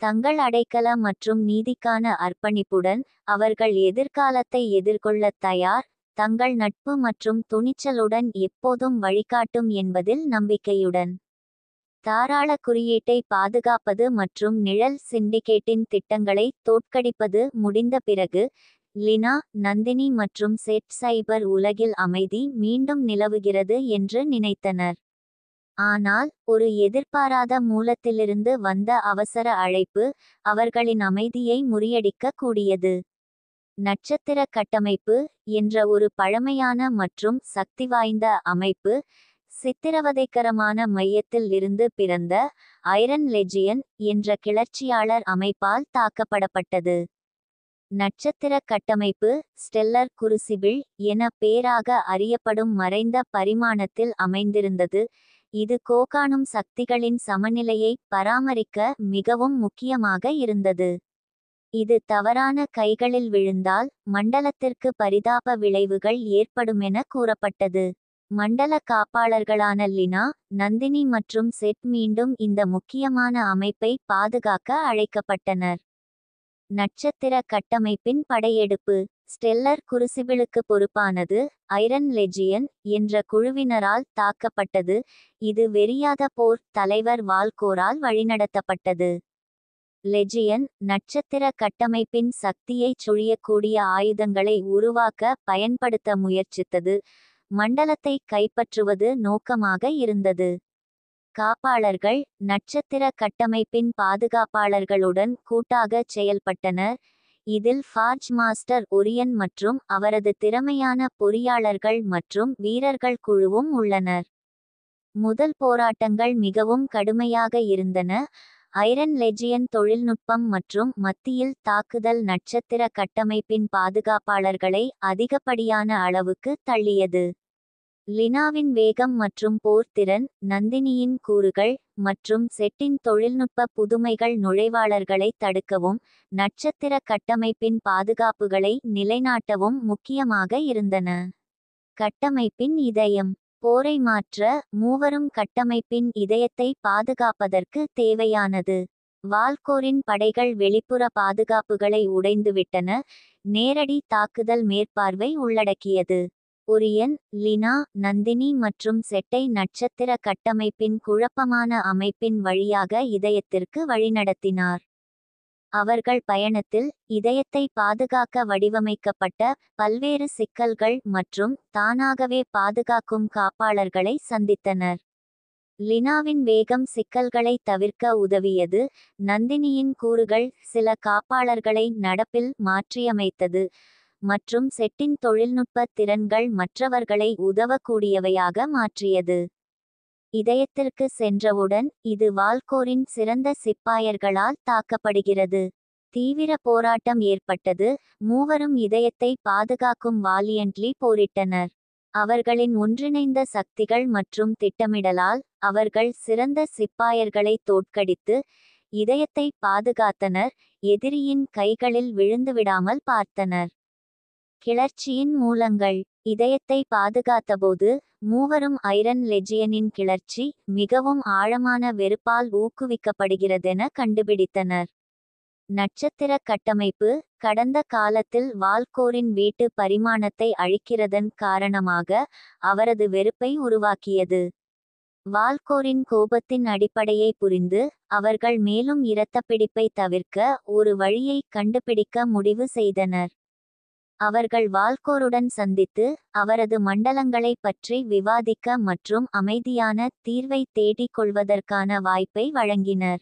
தங்கள் அடைக்கல மற்றும் நீதிக்கான அர்ப்பணிப்புடன் அவர்கள் எதிர்காலத்தை எதிர்கொள்ளத் தயார். தங்கள் நட்பு மற்றும் துணிச்சலுடன் எப்போதும் வழிகாட்டும் என்பதில் நம்பிக்கையுடன். தாராள குறியீட்டை பாதுகாப்பது மற்றும் நிழல் சிண்டிகேட்டின் திட்டங்களை தோற்கடிப்பது முடிந்த பிறகு லினா, நந்தினி மற்றும் செட் சைபர் உலகில் அமைதி மீண்டும் நிலவுகிறது என்று நினைத்தனர். ஆனால் ஒரு எதிர்பாராத மூலத்திலிருந்து வந்த அவசர அழைப்பு அவர்களின் அமைதியை முறியடிக்க கூடியது. நட்சத்திர கட்டமைப்பு என்ற ஒரு பழமையான மற்றும் சக்திவாய்ந்த அமைப்பு சித்திரவதைகரமான மையத்தில் இருந்து பிறந்த ஐரன் லெஜியன் என்ற கிளர்ச்சியாளர் அமைப்பால் தாக்கப்படப்பட்டது. நட்சத்திர கட்டமைப்பு ஸ்டெல்லர் குருசிபிள் என பேராக அறியப்படும் மறைந்த பரிமாணத்தில் அமைந்திருந்தது. இது கோகாணும் சக்திகளின் சமநிலையை பராமரிக்க மிகவும் முக்கியமாக இருந்தது. இது தவறான கைகளில் விழுந்தால் மண்டலத்திற்கு பரிதாப விளைவுகள் ஏற்படுமென கூறப்பட்டது. மண்டல காப்பாளர்களான லினா, நந்தினி மற்றும் செட் மீண்டும் இந்த முக்கியமான அமைப்பை பாதுகாக்க அழைக்கப்பட்டனர். நட்சத்திர கட்டமைப்பின் படையெடுப்பு. ஸ்டெல்லர் குருசிபிளுக்கு பொறுப்பானது ஐரன் லெஜியன் என்ற குழுவினரால் தாக்கப்பட்டது. இது வெறியாத போர் தலைவர் வால்கோரால் வழிநடத்தப்பட்டது. லெஜியன் நட்சத்திர கட்டமைப்பின் சக்தியைச் சுழியக்கூடிய ஆயுதங்களை உருவாக்க பயன்படுத்த முயற்சித்தது. மண்டலத்தை கைப்பற்றுவது நோக்கமாக இருந்தது. காப்பாளர்கள் நட்சத்திர கட்டமைப்பின் பாதுகாப்பாளர்களுடன் கூட்டாகச் செயல்பட்டனர். இதில் ஃபார்ஜ் மாஸ்டர் ஒரியன் மற்றும் அவரது திறமையான பொறியாளர்கள் மற்றும் வீரர்கள் குழுவும் உள்ளனர். முதல் போராட்டங்கள் மிகவும் கடுமையாக இருந்தன. ஐரன் லெஜியன் தொழில்நுட்பம் மற்றும் மத்தியில் தாக்குதல் நட்சத்திர கட்டமைப்பின் பாதுகாப்பாளர்களை அதிகப்படியான அளவுக்கு தள்ளியது. லினாவின் வேகம் மற்றும் போர்த்திறன், நந்தினியின் கூறுகள் மற்றும் செட்டின் தொழில்நுட்ப புதுமைகள் நுழைவாளர்களை தடுக்கவும் நட்சத்திர கட்டமைப்பின் பாதுகாப்புகளை நிலைநாட்டவும் முக்கியமாக இருந்தன. கட்டமைப்பின் இதயம். போரை மாற்ற மூவரும் கட்டமைப்பின் இதயத்தை பாதுகாப்பதற்கு தேவையானது. வால்கோரின் படைகள் வெளிப்புற பாதுகாப்புகளை உடைந்துவிட்டன. நேரடி தாக்குதல் மேற்பார்வை உள்ளடக்கியது. ஒரியன், லினா, நந்தினி மற்றும் செட்டை நட்சத்திர கட்டமைப்பின் குழப்பமான அமைப்பின் வழியாக இதயத்திற்கு வழிநடத்தினார். அவர்கள் பயணத்தில் இதயத்தை பாதுகாக்க வடிவமைக்கப்பட்ட பல்வேறு சிக்கல்கள் மற்றும் தானாகவே பாதுகாக்கும் காப்பாளர்களை சந்தித்தனர். லினாவின் வேகம் சிக்கல்களை தவிர்க்க உதவியது. நந்தினியின் கூறுகள் சில காப்பாளர்களை நடப்பில் மாற்றியமைத்தது. மற்றும் செட்டின் தொழில்நுட்ப திறன்கள் மற்றவர்களை உதவக்கூடியவையாக மாற்றியது. இதயத்திற்கு சென்றவுடன் இது வால்கோரின் சிறந்த சிப்பாயர்களால் தாக்கப்படுகிறது. தீவிர போராட்டம் ஏற்பட்டது. மூவரும் இதயத்தை பாதுகாக்கும் வாலியன்ட்லி போரிட்டனர். அவர்களின் ஒன்றிணைந்த சக்திகள் மற்றும் திட்டமிடலால் அவர்கள் சிறந்த சிப்பாயர்களை தோற்கடித்து இதயத்தை பாதுகாத்தனர். எதிரியின் கைகளில் விழுந்துவிடாமல் பார்த்தனர். கிளர்ச்சியின் மூலங்கள். இதயத்தை பாதுகாத்தபோது மூவரும் ஐரன் லெஜியனின் கிளர்ச்சி மிகவும் ஆழமான வெறுப்பால் ஊக்குவிக்கப்படுகிறதென கண்டுபிடித்தனர். நட்சத்திர கட்டமைப்பு கடந்த காலத்தில் வால்கோரின் வீட்டு பரிமாணத்தை அழிக்கிறதன் காரணமாக அவரது வெறுப்பை உருவாக்கியது. வால்கோரின் கோபத்தின் அடிப்படையை புரிந்து அவர்கள் மேலும் இரத்தப்பிடிப்பை தவிர்க்க ஒரு வழியை கண்டுபிடிக்க முடிவு செய்தனர். அவர்கள் வால்கோருடன் சந்தித்து அவரது மண்டலங்களை பற்றி விவாதிக்க மற்றும் அமைதியான தீர்வை தேடிக் கொள்வதற்கான வாய்ப்பை வழங்கினர்.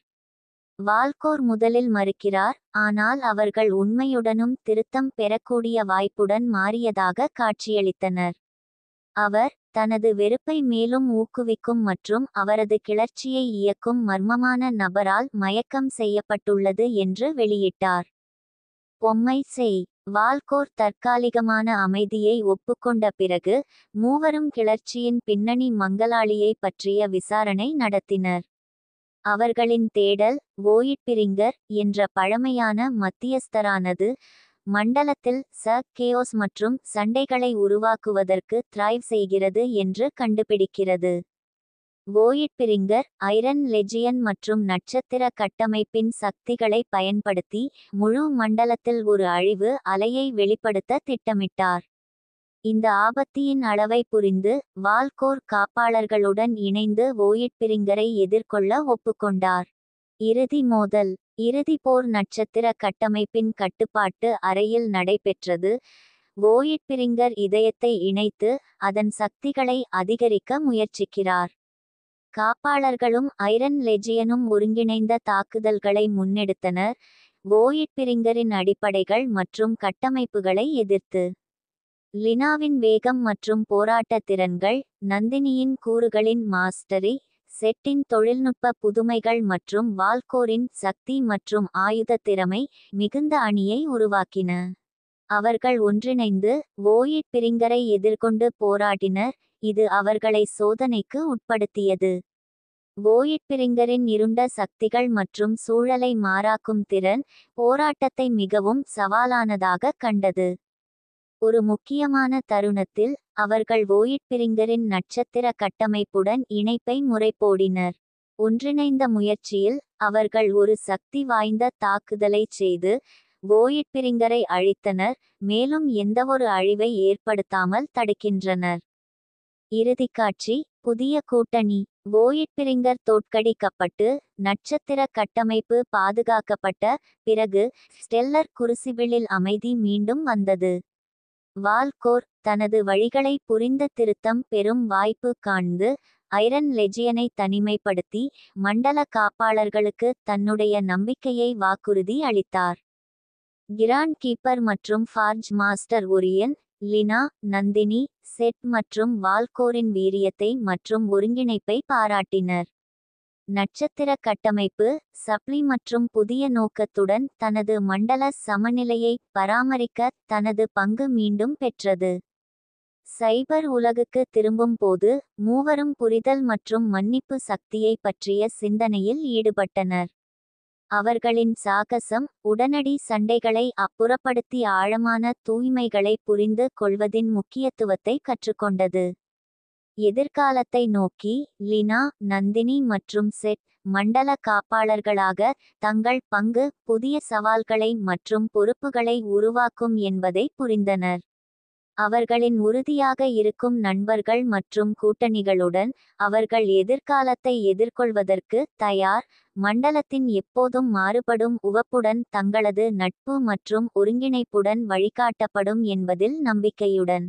வால்கோர் முதலில் மறுக்கிறார், ஆனால் அவர்கள் உண்மையுடனும் திருத்தம் பெறக்கூடிய வாய்ப்புடன் மாறியதாக காட்சியளித்தனர். அவர் தனது வெறுப்பை மேலும் ஊக்குவிக்கும் மற்றும் அவரது கிளர்ச்சியை இயக்கும் மர்மமான நபரால் மயக்கம் செய்யப்பட்டுள்ளது என்று வெளியிட்டார். பொம்மை செய். வால்கோர் தற்காலிகமான அமைதியை ஒப்புக்கொண்ட பிறகு மூவரும் கிளர்ச்சியின் பின்னணி மங்களாளியை பற்றிய விசாரணை நடத்தினர். அவர்களின் தேடல் வோயிட்பிரிங்கர் என்ற பழமையான மத்தியஸ்தரானது மண்டலத்தில் கேயோஸ் மற்றும் சண்டைகளை உருவாக்குவதற்கு த்ரைவ் செய்கிறது என்று கண்டுபிடிக்கிறது. வோயிட்பிரிங்கர் ஐரன் லெஜியன் மற்றும் நட்சத்திர கட்டமைப்பின் சக்திகளை பயன்படுத்தி முழு மண்டலத்தில் ஒரு அழிவு அலையை வெளிப்படுத்த திட்டமிட்டார். இந்த ஆபத்தின் அளவை புரிந்து வால்கோர் காப்பாளர்களுடன் இணைந்து வோயிட்பிரிங்கரை எதிர்கொள்ள ஒப்புக்கொண்டார். இறுதி மோதல். இறுதி போர் நட்சத்திர கட்டமைப்பின் கட்டுப்பாட்டு அறையில் நடைபெற்றது. வோயிட்பிரிங்கர் இதயத்தை இணைத்து அதன் சக்திகளை அதிகரிக்க முயற்சிக்கிறார். காப்பாளர்களும் ஐரன் லெஜியனும் ஒருங்கிணைந்த தாக்குதல்களை முன்னெடுத்தனர். வோயிட்பிரிங்கரின் அடிப்படைகள் மற்றும் கட்டமைப்புகளை எதிர்த்து. லினாவின் வேகம் மற்றும் போராட்ட திறன்கள், நந்தினியின் கூறுகளின் மாஸ்டரி, செட்டின் தொழில்நுட்ப புதுமைகள் மற்றும் வால்கோரின் சக்தி மற்றும் ஆயுத திறமை மிகுந்த அணியை உருவாக்கின. அவர்கள் ஒன்றிணைந்து வோயிட்பிரிங்கரை எதிர்கொண்டு போராடினர். இது அவர்களை சோதனைக்கு உட்படுத்தியது. வோயிட்பிரிங்கரின் இருண்ட சக்திகள் மற்றும் சூழலை மாறாக்கும் திறன் போராட்டத்தை மிகவும் சவாலானதாக கண்டது. ஒரு முக்கியமான தருணத்தில் அவர்கள் வோயிட்பிரிங்கரின் நட்சத்திர கட்டமைப்புடன் இணைப்பை முறைபோடினர். ஒன்றிணைந்த முயற்சியில் அவர்கள் ஒரு சக்தி வாய்ந்த தாக்குதலை செய்து வோயிட்பிரிங்கரை அழித்தனர், மேலும் எந்தவொரு அழிவை ஏற்படுத்தாமல் தடுக்கின்றனர். இறுதிக்காட்சி. புதிய கூட்டணி. வோயிட்பிரிங்கர் தோற்கடிக்கப்பட்டு நட்சத்திர கட்டமைப்பு பாதுகாக்கப்பட்ட பிறகு ஸ்டெல்லர் குருசிபிளில் அமைதி மீண்டும் வந்தது. வால்கோர் தனது வழிகளை புரிந்த திருத்தம் பெறும் வாய்ப்பு காண்ந்து ஐரன் லெஜியனை தனிமைப்படுத்தி மண்டல காப்பாளர்களுக்கு தன்னுடைய நம்பிக்கையை வாக்குறுதி அளித்தார். கிராண்ட் கீப்பர் மற்றும் ஃபார்ஜ் மாஸ்டர் ஒரியன், லினா, நந்தினி, செட் மற்றும் வால்கோரின் வீரியத்தை மற்றும் ஒருங்கிணைப்பை பாராட்டினர். நட்சத்திர கட்டமைப்பு சப்ளி மற்றும் புதிய நோக்கத்துடன் தனது மண்டல சமநிலையை பராமரிக்க தனது பங்கு மீண்டும் பெற்றது. சைபர் உலகுக்கு திரும்பும் போது மூவரும் புரிதல் மற்றும் மன்னிப்பு சக்தியை பற்றிய சிந்தனையில் ஈடுபட்டனர். அவர்களின் சாகசம் உடனடி சண்டைகளை அப்புறப்படுத்தி ஆழமான தூய்மைகளை புரிந்து கொள்வதின் முக்கியத்துவத்தை கற்றுக்கொண்டது. எதிர்காலத்தை நோக்கி லினா, நந்தினி மற்றும் செட் மண்டல காப்பாளர்களாக தங்கள் பங்கு புதிய சவால்களை மற்றும் பொறுப்புகளை உருவாக்கும் என்பதை புரிந்தனர். அவர்களின் உறுதியாக இருக்கும் நண்பர்கள் மற்றும் கூட்டணிகளுடன் அவர்கள் எதிர்காலத்தை எதிர்கொள்வதற்கு தயார். மண்டலத்தின் எப்போதும் மாறுபடும் உவப்புடன் தங்களது நட்பு மற்றும் ஒருங்கிணைப்புடன் வழிகாட்டப்படும் என்பதில் நம்பிக்கையுடன்.